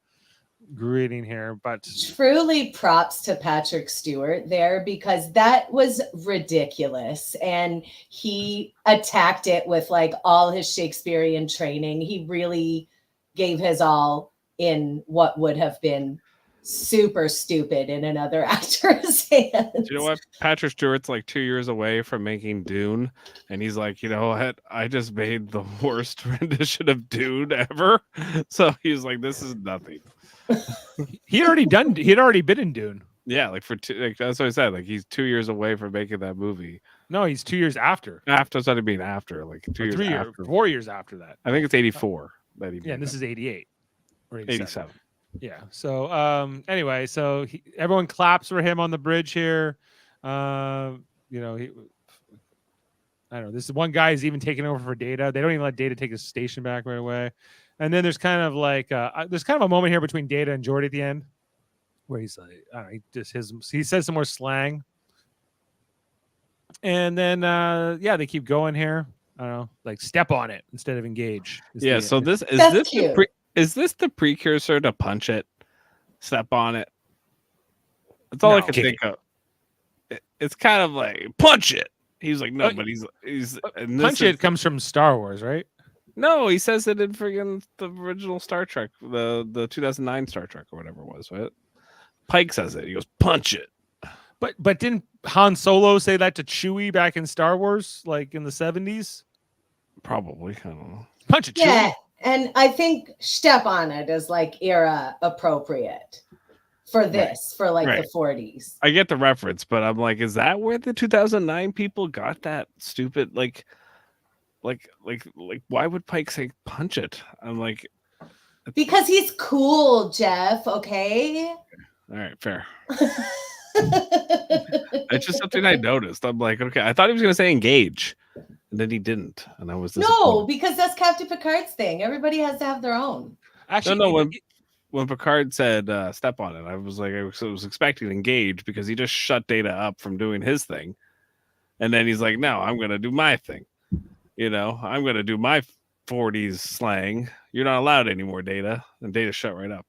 greeting here, but truly props to Patrick Stewart there, because that was ridiculous, and he attacked it with like all his Shakespearean training. He really gave his all in what would have been super stupid in another actor's hands. Do you know what? Patrick Stewart's like 2 years away from making Dune, and he's like, you know what? I just made the worst rendition of Dune ever. So he's like, this is nothing. He had already been in Dune. Yeah, like that's what I said. Like he's 2 years away from making that movie. No, he's 2 years after. After it's not being after, like 2 years after. 4 years after that. I think it's 84. Yeah, and this is 88 or 87. Yeah. So anyway, so everyone claps for him on the bridge here. I don't know. This is one guy is even taking over for Data. They don't even let Data take his station back right away. And then there's kind of like there's kind of a moment here between Data and Geordi at the end where he's like, I don't know, he says some more slang. And then they keep going here. I don't know, like step on it instead of engage. Yeah. So this is this the precursor to Punch It? Step on it. That's all I can think of. it's kind of like punch it. He's like, no, but he's and this Punch is- it comes from Star Wars, right? No, he says it in friggin' the original Star Trek, the 2009 Star Trek or whatever it was, right? Pike says it. He goes, punch it. But didn't Han Solo say that to Chewie back in Star Wars, like in the 70s? Probably. I don't know. Punch it, Chewie. Yeah, and I think step on it is like era appropriate for this, for like Right. the 40s. I get the reference, but I'm like, is that where the 2009 people got that stupid like why would Pike say punch it? I'm like, Because he's cool, Jeff, okay? all right, fair. It's just something I noticed. I'm like, okay, I thought he was gonna say engage, and then he didn't, and I was No, disappointed. because that's Captain Picard's thing. Everybody has to have their own. Actually, No, when Picard said step on it, I was like, I was expecting engage because he just shut Data up from doing his thing, and then he's like, no, I'm gonna do my thing. You know, I'm gonna do my 40s slang. You're not allowed anymore, Data, and Data shut right up.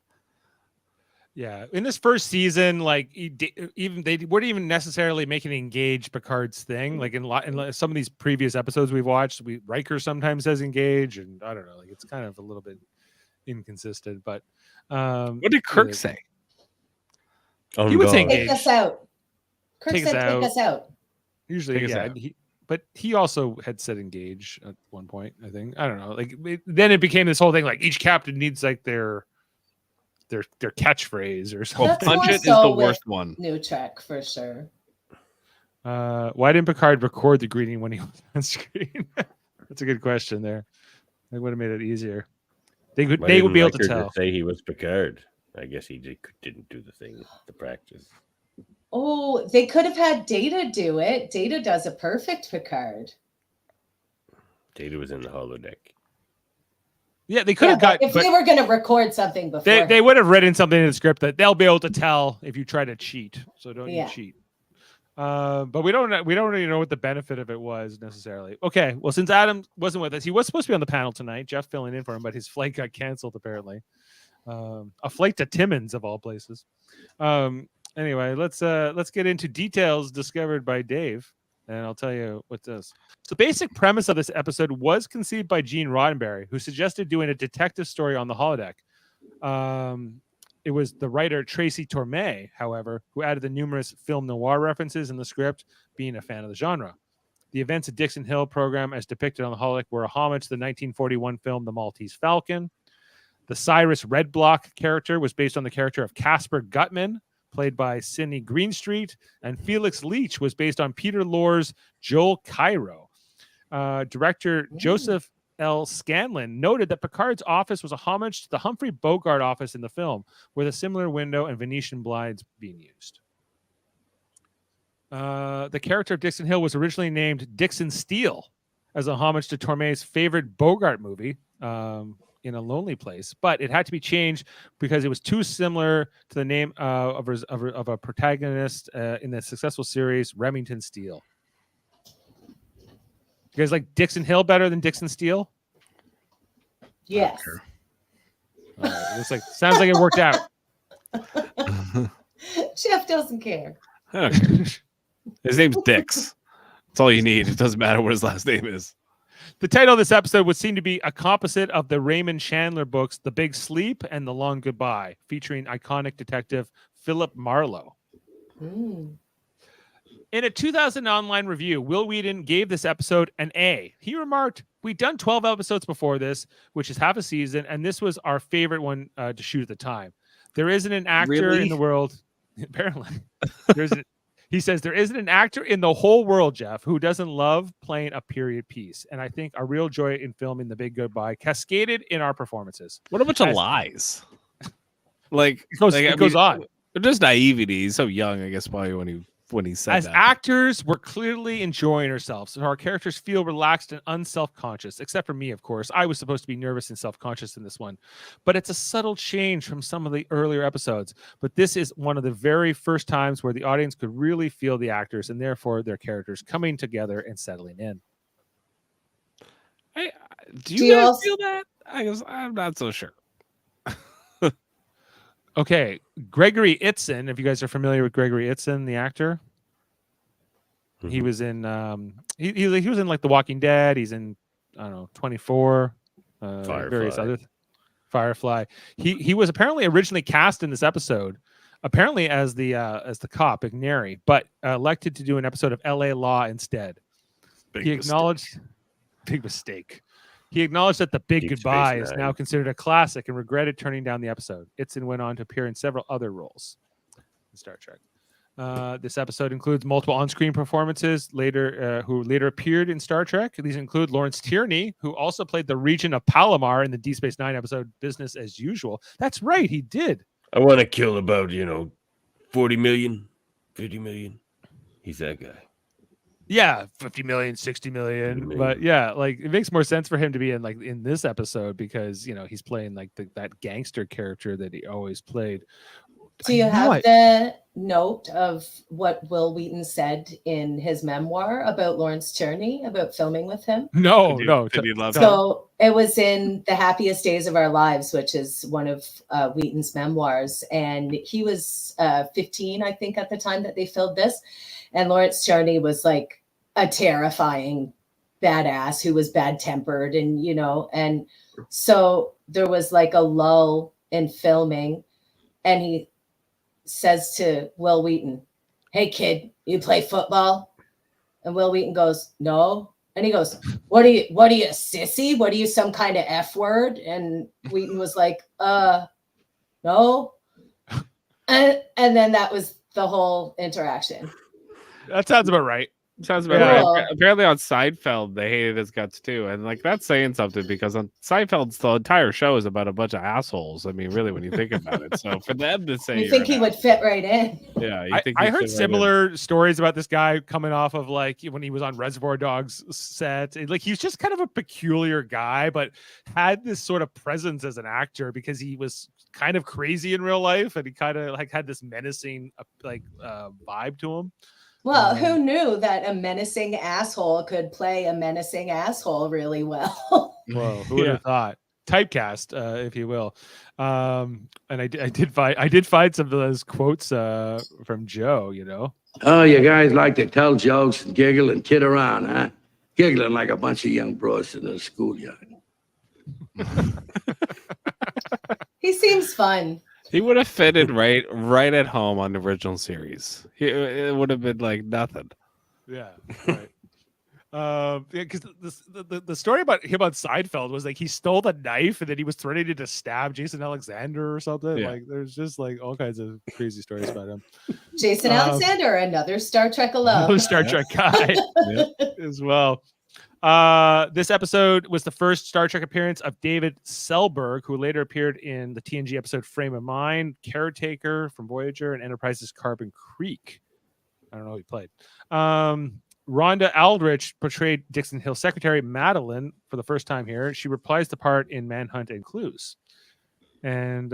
yeah, in this first season, like even they weren't even necessarily making engage Picard's thing. Like in some of these previous episodes we've watched, Riker sometimes says engage, and I don't know, like it's kind of a little bit inconsistent. But What did Kirk say? He would say On Take engage. us out. Kirk Take us said, out. take us out. Usually, Take us yeah. out. But he also had said engage at one point. I think I don't know. Like then it became this whole thing. Like each captain needs like their catchphrase or Well, something. That's punch more it is so the with worst one. New Trek for sure. Why didn't Picard record the greeting when he was on screen? That's a good question. There, they would have made it easier. They would be able to tell. Say he was Picard. I guess he didn't do the thing, the practice. Oh, they could have had Data do it. Data does a perfect Picard. Data was in the holodeck. Yeah, they could have Yeah, got. but if But they were going to record something before, they would have written something in the script that they'll be able to tell if you try to cheat. So don't Yeah. you cheat. But we don't really know what the benefit of it was necessarily. Okay, well, since Adam wasn't with us, he was supposed to be on the panel tonight. Jeff filling in for him, but his flight got canceled apparently. A flight to Timmins of all places. Anyway, let's get into details discovered by Dave, and I'll tell you what this. So, basic premise of this episode was conceived by Gene Roddenberry, who suggested doing a detective story on the holodeck. It was the writer Tracy Torme, however, who added the numerous film noir references in the script, being a fan of the genre. The events of Dixon Hill program, as depicted on the holodeck, were a homage to the 1941 film The Maltese Falcon. The Cyrus Red Block character was based on the character of Casper Gutman, played by Sidney Greenstreet, and Felix Leach was based on Peter Lorre's Joel Cairo. Director Joseph L. Scanlon noted that Picard's office was a homage to the Humphrey Bogart office in the film, with a similar window and Venetian blinds being used. The character of Dixon Hill was originally named Dixon Steele as a homage to Torme's favorite Bogart movie, In a Lonely Place, but it had to be changed because it was too similar to the name of a protagonist in the successful series Remington Steele. You guys like Dixon Hill better than Dixon Steele? yes. All right, it looks like sounds like it worked out. Jeff doesn't care. I don't care. His name's Dix. That's all you need. It doesn't matter what his last name is. The title of this episode would seem to be a composite of the Raymond Chandler books, The Big Sleep and The Long Goodbye, featuring iconic detective Philip Marlowe. Mm. In a 2000 online review, Will Wheaton gave this episode an A. He remarked, "We'd done 12 episodes before this, which is half a season, and this was our favorite one to shoot at the time. There isn't an actor Really? in the world, apparently. He says, there isn't an actor in the whole world, Jeff, who doesn't love playing a period piece. And I think our real joy in filming The Big Goodbye cascaded in our performances." What a bunch of As- lies. Like It goes, like, it I goes mean, on. Just naivety. He's so young, I guess, probably when he said As that. actors, we're clearly enjoying ourselves. So our characters feel relaxed and unself-conscious, except for me, of course. I was supposed to be nervous and self-conscious in this one. But it's a subtle change from some of the earlier episodes. But this is one of the very first times where the audience could really feel the actors and therefore their characters coming together and settling in. Do Do you you guys also- feel that? I'm not so sure. Okay, Gregory Itzin, if you guys are familiar with Gregory Itzin, the actor. He was in he was in like The Walking Dead. He's in, I don't know, 24, various Firefly. other Firefly. He was apparently originally cast in this episode, apparently as the cop Ignari, but elected to do an episode of L.A. Law instead. Big He mistake. acknowledged big mistake. He acknowledged that The Big Deep Space Goodbye is now Nine. considered a classic and regretted turning down the episode. Itzin went on to appear in several other roles in Star Trek. This episode includes multiple on-screen performances who later appeared in Star Trek. These include Lawrence Tierney, who also played the Regent of Palomar in the Deep Space Nine episode Business as Usual. That's right, he did. I want to kill about 40 million, 50 million. He's that guy. Yeah, 50 million, 60 million. 50 million. But yeah, like it makes more sense for him to be in this episode because he's playing like that gangster character that he always played. Do you have the note of what Will Wheaton said in his memoir about Lawrence Tierney, about filming with him? No. Did you love him? So it was in The Happiest Days of Our Lives, which is one of Wheaton's memoirs. And he was 15, I think, at the time that they filmed this. And Lawrence Tierney was like a terrifying badass who was bad-tempered. And so there was like a lull in filming. And he says to Will Wheaton, "Hey kid, you play football?" And Will Wheaton goes, "No." And he goes, what are you, sissy? What are you, some kind of F word? And Wheaton was like, no. And then that was the whole interaction. That sounds about right. Sounds about Cool. right. Apparently on Seinfeld, they hated his guts too. And like that's saying something because on Seinfeld's the entire show is about a bunch of assholes. I mean, really, when you think about it. So for them to say You think he would fit right in? Yeah, you think I he'd heard fit right in. similar stories about this guy coming off of like when he was on Reservoir Dogs set. Like he's just kind of a peculiar guy, but had this sort of presence as an actor because he was kind of crazy in real life and he kind of like had this menacing vibe to him. Well, who knew that a menacing asshole could play a menacing asshole really well? Whoa, who would have thought? Typecast, if you will. And I did find some of those quotes from Joe. Oh, you guys like to tell jokes and giggle and kid around, huh? Giggling like a bunch of young bros in the schoolyard. He seems fun. He would have fitted right at home on the original series. It would have been like nothing. Yeah, right. Because the story about him on Seinfeld was like he stole the knife and then he was threatening to stab Jason Alexander or something. Yeah. Like there's just like all kinds of crazy stories about him. Jason Alexander, another Star Trek alum. Another Star Trek guy as well. This episode was the first Star Trek appearance of David Selberg, who later appeared in the TNG episode Frame of Mind, Caretaker from Voyager, and Enterprise's Carbon Creek. I don't know who he played. Rhonda Aldrich portrayed Dixon Hill's secretary, Madeline, for the first time here. She reprised the part in Manhunt and Clues. And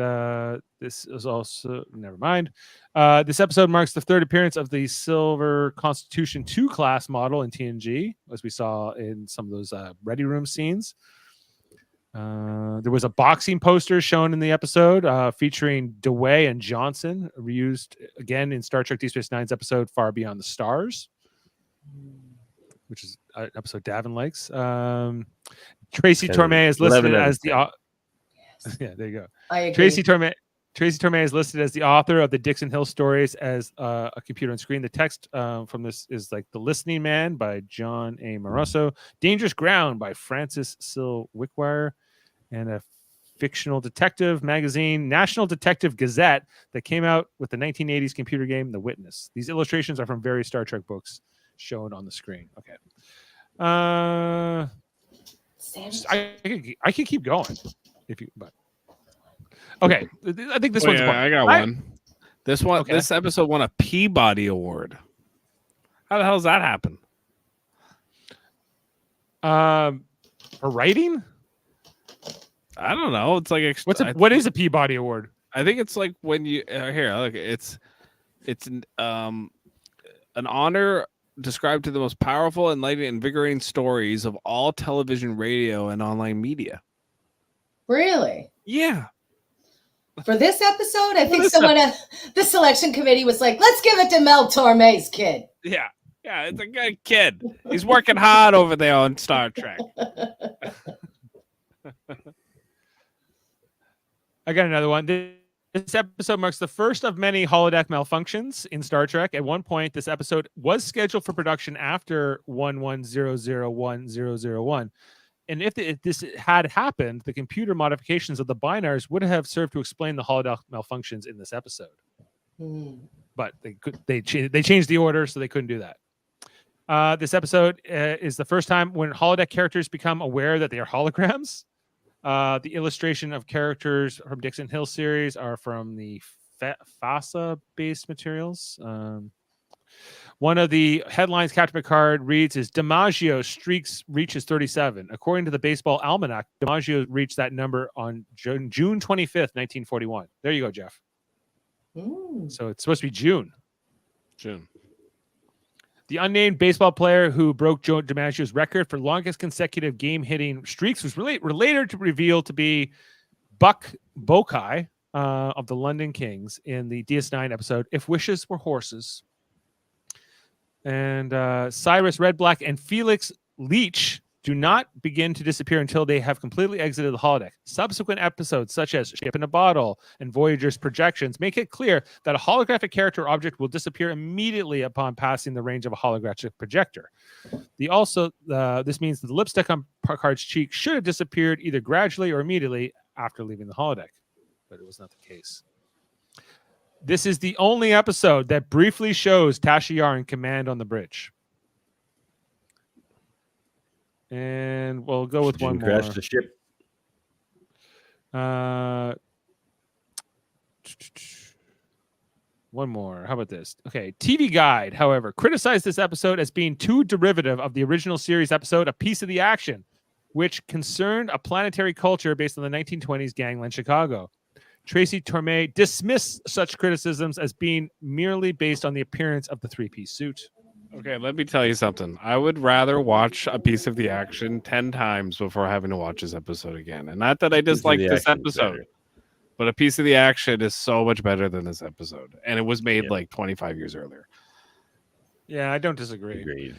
this is also, never mind. This episode marks the third appearance of the Silver Constitution 2 class model in TNG, as we saw in some of those Ready Room scenes. There was a boxing poster shown in the episode featuring DeWay and Johnson, reused again in Star Trek Deep Space Nine's episode Far Beyond the Stars, which is an episode Davan likes. Tracy Torme is listed as the... Yeah, there you go. I agree. Tracy Torme is listed as the author of the Dixon Hill stories as a computer on screen. The text from this is like The Listening Man by John A. Moroso, Dangerous Ground by Francis Sill Wickwire, and a fictional detective magazine, National Detective Gazette, that came out with the 1980s computer game The Witness. These illustrations are from various Star Trek books shown on the screen. Okay. I can keep going. Okay, I think this one's I got one. This episode won a Peabody Award. How the hell does that happen? For writing? I don't know. It's like what is a Peabody Award? I think it's like when you here. Look, it's an honor described to the most powerful, enlightening, invigorating stories of all television, radio, and online media. Really? Yeah. For this episode, I think someone at the selection committee was like, let's give it to Mel Torme's kid. Yeah. Yeah, it's a good kid. He's working hard over there on Star Trek. I got another one. This episode marks the first of many holodeck malfunctions in Star Trek. At one point, this episode was scheduled for production after 11001001. And if this had happened, the computer modifications of the binars would have served to explain the holodeck malfunctions in this episode. But they changed the order, so they couldn't do that. This episode is the first time when holodeck characters become aware that they are holograms. The illustration of characters from Dixon Hill series are from the FASA-based materials. One of the headlines Captain Picard reads is DiMaggio streaks reaches 37. According to the Baseball Almanac, DiMaggio reached that number on June 25th, 1941. There you go, Jeff. So it's supposed to be June. The unnamed baseball player who broke Joe DiMaggio's record for longest consecutive game-hitting streaks was later revealed to be Buck Bokai of the London Kings in the DS9 episode If Wishes Were Horses. And Cyrus Red Black and Felix Leach do not begin to disappear until they have completely exited the holodeck. Subsequent episodes, such as Ship in a Bottle and Voyager's projections, make it clear that a holographic character or object will disappear immediately upon passing the range of a holographic projector. This means that the lipstick on Picard's cheek should have disappeared either gradually or immediately after leaving the holodeck, but it was not the case. This is the only episode that briefly shows Tasha Yar in command on the bridge. And we'll go with one more. Crash the ship. One more. How about this? Okay. TV Guide, however, criticized this episode as being too derivative of the original series episode, A Piece of the Action, which concerned a planetary culture based on the 1920s gangland Chicago. Tracy Torme dismissed such criticisms as being merely based on the appearance of the three-piece suit. Okay, let me tell you something. I would rather watch A Piece of the Action 10 times before having to watch this episode again. And not that I dislike this episode, but A Piece of the Action is so much better than this episode. And it was made like 25 years earlier. Yeah, I don't disagree. Agreed.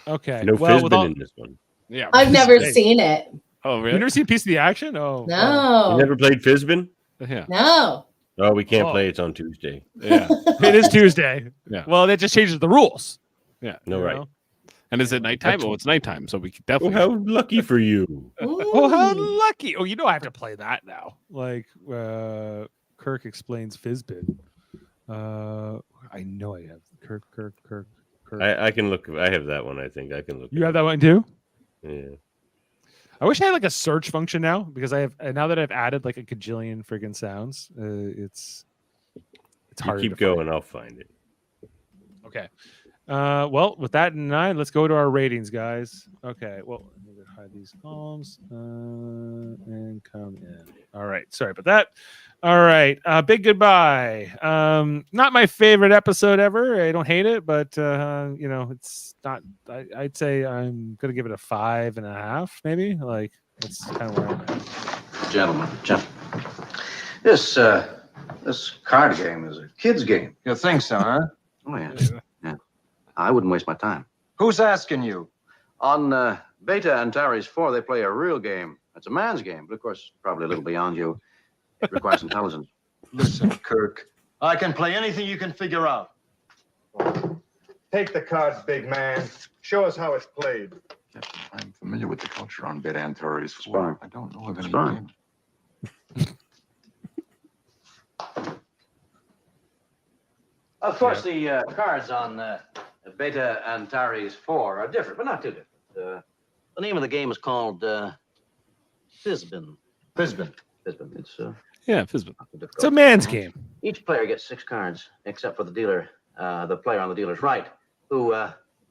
Okay. No Fizbin in this one. Yeah, I've never seen it. Oh, really? You've never seen A Piece of the Action? Oh. No. You never played Fizbin? Yeah. No. Oh, we can't play. It's on Tuesday. Yeah. It is Tuesday. Yeah. Well, that just changes the rules. Yeah. No, right. And is it nighttime? Oh, it's nighttime, so we can definitely. Oh, how lucky for you. Oh, how lucky. Oh, you know I have to play that now. Like Kirk explains Fizbin. I know I have Kirk. I can look. I have that one, I think. I can look. You have that one too? Yeah. I wish I had like a search function now because I have now that I've added like a gajillion friggin' sounds. It's hard. Keep going. I'll find it. Okay. Well, with that in mind, let's go to our ratings, guys. Okay. Well, I'm gonna hide these columns and come in. All right. Sorry about that. All right. Big Goodbye. Not my favorite episode ever. I don't hate it, but it's not. I'd say I'm gonna give it a 5.5, maybe. Like that's kind of where I'm at. Gentlemen. This card game is a kid's game. You think so, huh? Oh, yeah. I wouldn't waste my time. Who's asking you? On Beta Antares 4, they play a real game. It's a man's game, but of course, probably a little beyond you. It requires intelligence. Listen, Kirk, I can play anything you can figure out. Take the cards, big man. Show us how it's played. I'm familiar with the culture on Beta Antares 4. Fine. I don't know of any fine. games. Of course, the cards on Beta Antares 4 are different, but not too different. The name of the game is called Fizbin. Fizbin. It's Yeah, Fizbin. It's a man's game. Each player gets 6 cards, except for the dealer, the player on the dealer's right, who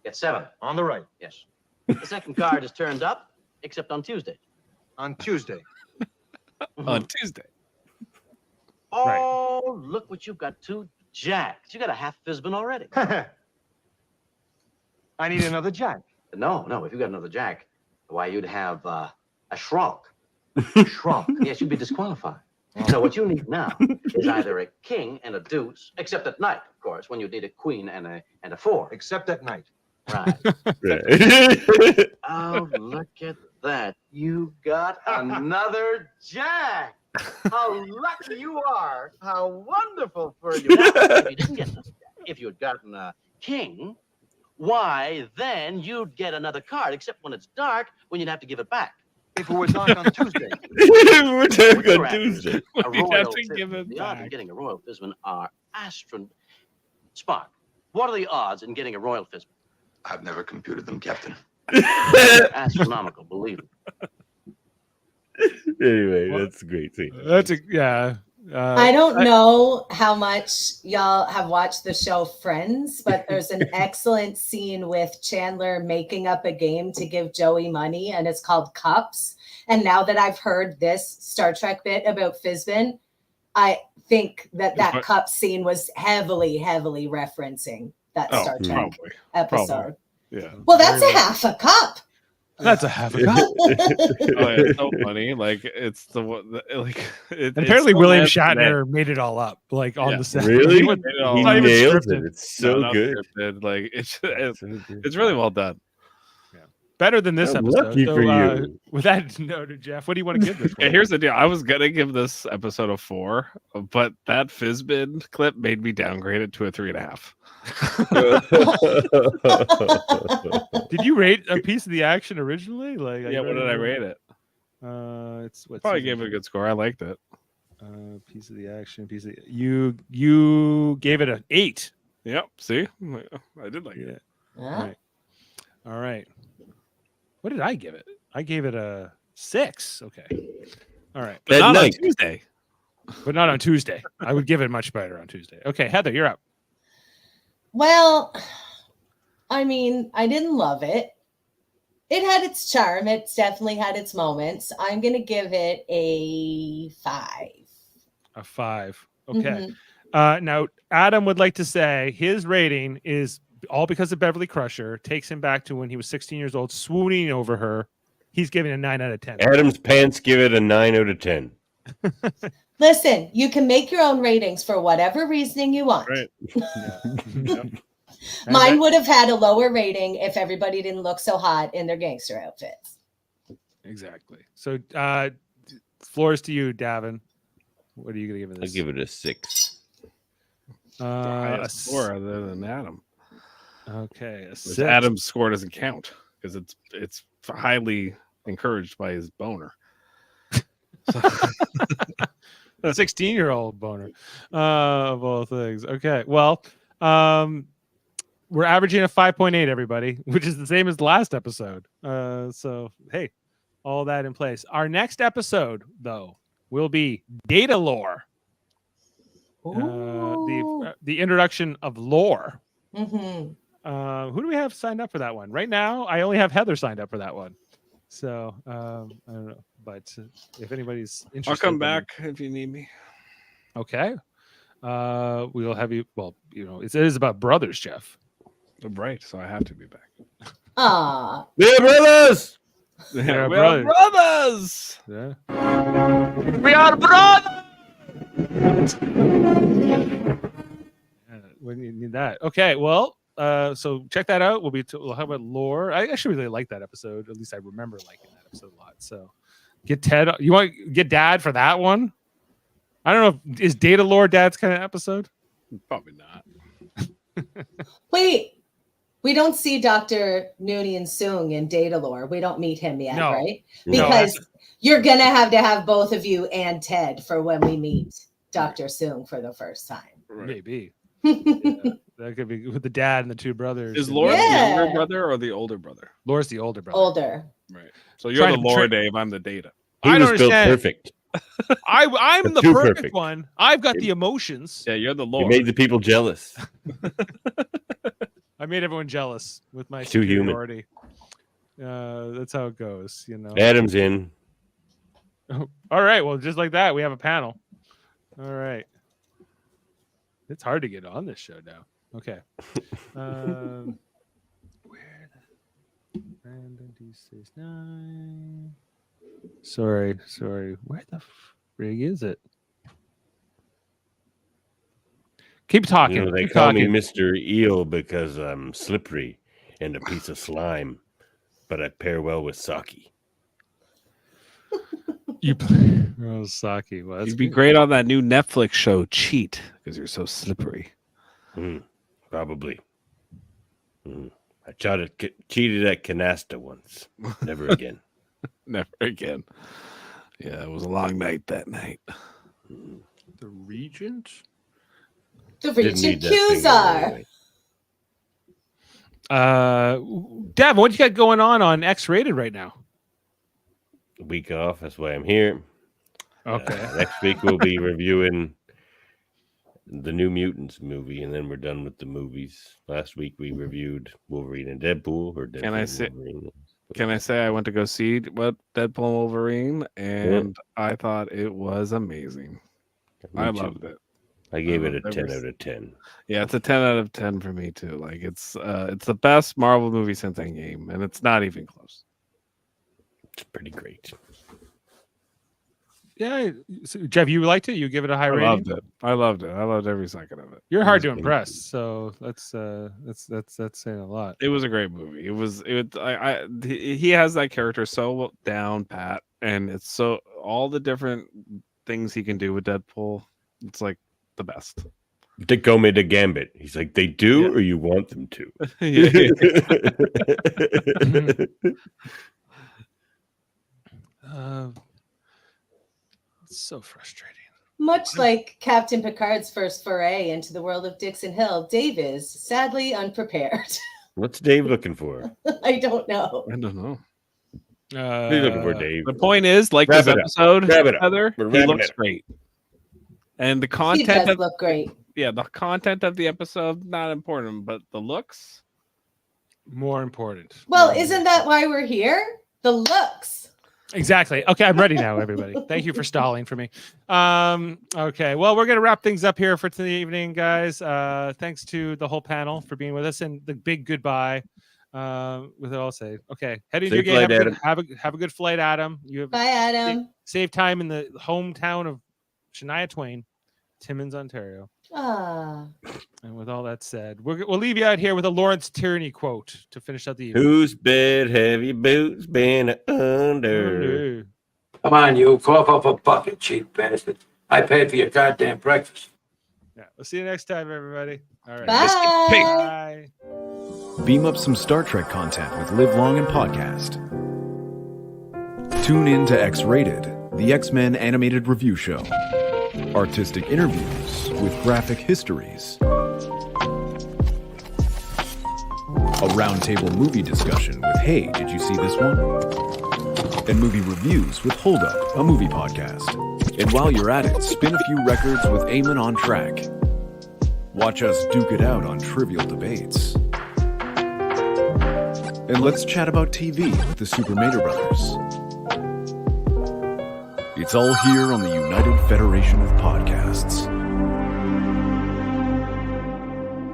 gets 7. On the right. Yes. The second card is turned up, except on Tuesday. On Tuesday. On Tuesday. Oh, look what you've got, 2 jacks. You got a half Fizbin already. I need another jack. No, if you got another jack, why, you'd have a shrunk. Shrunk. Yes, you'd be disqualified. So what you need now is either a king and a deuce, except at night, of course, when you need a queen and a 4. Except at night. Right. Right. Oh, look at that. You got another Jack. How lucky you are. How wonderful for you. Now, if you didn't get another Jack, if you had gotten a king, why, then you'd get another card, except when it's dark, when you'd have to give it back. If it were dark on Tuesday. We're talking What you're on at is Tuesday. a We'd have royal to give Fisman. it The odds of back. getting a royal Fisman are Spock, what are the odds in getting a royal Fisman? I've never computed them, Captain. Astronomical, believe me. Anyway, Well, that's a great scene. That's a yeah. I don't know how much y'all have watched the show Friends, but there's an excellent scene with Chandler making up a game to give Joey money, and it's called Cups. And now that I've heard this Star Trek bit about Fizbin, I think that cup scene was heavily referencing that Star Trek episode. Yeah. Well, that's a half a cup. That's a half a cup. Oh, yeah, it's so funny. Like it's the like. And apparently, William Shatner made it all up, like on the set. Really? He He nails it. It's so good. Like it's really well done. Better than this episode. Lucky for you. With that noted, Jeff, what do you want to give this one? Yeah, here's the deal. I was gonna give this episode a 4, but that Fizbin clip made me downgrade it to a 3.5. Did you rate a piece of the action originally? Like, Yeah, what did I rate it? It's what Probably gave it a good score. I liked it. Piece of the action. You gave it an 8. Yep. See, I did like it. Yeah. All right. What did I give it? I gave it a 6. Okay. All right. But not on Tuesday. But not on Tuesday. I would give it much better on Tuesday. Okay, Heather, you're up. Well, I mean, I didn't love it. It had its charm. It's definitely had its moments. I'm going to give it a 5. A 5. Okay. Now, Adam would like to say his rating is all because of Beverly Crusher. Takes him back to when he was 16 years old, swooning over her. He's giving a 9 out of 10. Adam's pants give it a 9 out of 10. Listen, you can make your own ratings for whatever reasoning you want. Right. Mine would have had a lower rating if everybody didn't look so hot in their gangster outfits. Exactly. So, floors to you, Davan. What are you going to give it? I'll give it a 6. A score other than Adam. Okay, a 6. Adam's score doesn't count because it's highly encouraged by his boner. A 16-year-old boner of all things. Okay, well, we're averaging a 5.8, everybody, which is the same as the last episode. So hey, all that in place. Our next episode, though, will be data lore. The introduction of lore. Mm-hmm. Who do we have signed up for that one? Right now, I only have Heather signed up for that one. So I don't know, but if anybody's interested, I'll come back if you need me. Okay. We'll have you. Well, you know, it is about brothers, Jeff. Right, so I have to be back. Ah, We're brothers. Yeah, we are brothers. Yeah. We are brothers. When you need that. Okay. Well, so check that out. We'll have about lore. I actually really like that episode. At least I remember liking that episode a lot. So get Ted. You want to get Dad for that one? I don't know. Is data lore Dad's kind of episode? Probably not. wait. We don't see Dr. Noonien Soong in data lore. We don't meet him yet, No. right? No. Because you're going to have both of you and Ted for when we meet Dr. Soong for the first time. Right. Maybe. Yeah, that could be with the dad and the two brothers. Is Lore the younger brother or the older brother? Lore's the older brother. Older. Right. So you're Trying the to lore, trick- Dave. I'm the data. He I was don't built understand. perfect. I'm the Too perfect perfect. one. I've got the emotions. Yeah, you're the He lore. made the people jealous. I made everyone jealous with my Too human. superiority. That's how it goes, you know. Adam's in. All right. Well, just like that, we have a panel. All right. It's hard to get on this show now. Okay. Where the random D69? Sorry. Where the frig is it? Keep talking. You know, they Keep call talking. me Mr. Eel because I'm slippery and a piece of slime, but I pair well with sake. You Saki. Well, You'd be great on that new Netflix show, Cheat, because you're so slippery. Probably. I cheated at canasta once. Never again. Never again. Yeah, it was a long night that night. The Regent? The Regent Qzar. Anyway. Dav, what you got going on X-Rated right now? A week off. That's why I'm here. Okay. Next week we'll be reviewing the New Mutants movie, and then we're done with the movies. Last week we reviewed Wolverine and Deadpool. Or Deadpool Can I say? Wolverine. Can I say I went to go see Deadpool and Wolverine, and I thought it was amazing. I loved it. I gave it a 10 out of 10. Yeah, it's a 10 out of 10 for me too. Like it's the best Marvel movie since Endgame, and it's not even close. It's pretty great. Yeah, so, Jeff, you liked it? You give it a high rating? I loved it. I loved every second of it. You're hard to impress, so that's saying a lot. It was a great movie. He has that character so down pat, and it's so all the different things he can do with Deadpool. It's like the best. They go made a gambit. He's like, they do, or you want them to? It's so frustrating. Much like Captain Picard's first foray into the world of Dixon Hill, Dave is sadly unprepared. What's Dave looking for? I don't know. I don't know. What are you looking for, Dave? The point is, like Wrap this it up. episode, Wrap it up. Heather, We're he wrapping looks it up. great. And the He content does look great. the content of the episode, not important, but the looks. More important. Well, isn't that why we're here? The looks. Exactly. Okay, I'm ready now, everybody. Thank you for stalling for me. Okay, well, we're gonna wrap things up here for the evening, guys. Thanks to the whole panel for being with us, and the big goodbye. With it all said, okay, head into your Safe game. flight, Have a good flight, Adam. Bye, Adam. Save time in the hometown of Shania Twain, Timmins, Ontario. Ah. And with all that said, we'll leave you out here with a Lawrence Tierney quote to finish out the evening. Whose bed have your boots been under? Come on, you. Cough up a bucket, cheap bastard. I paid for your goddamn breakfast. Yeah, we'll see you next time, everybody. All right. Bye. Bye. Beam up some Star Trek content with Live Long and Podcast. Tune in to X-Rated, the X-Men animated review show. Artistic interviews with graphic histories. A roundtable movie discussion with Hey, did you see this one? And movie reviews with Hold Up, a movie podcast. And while you're at it, spin a few records with Eamon on Track. Watch us duke it out on trivial debates. And let's chat about TV with the Super Mater Brothers. It's all here on the United Federation of Podcasts.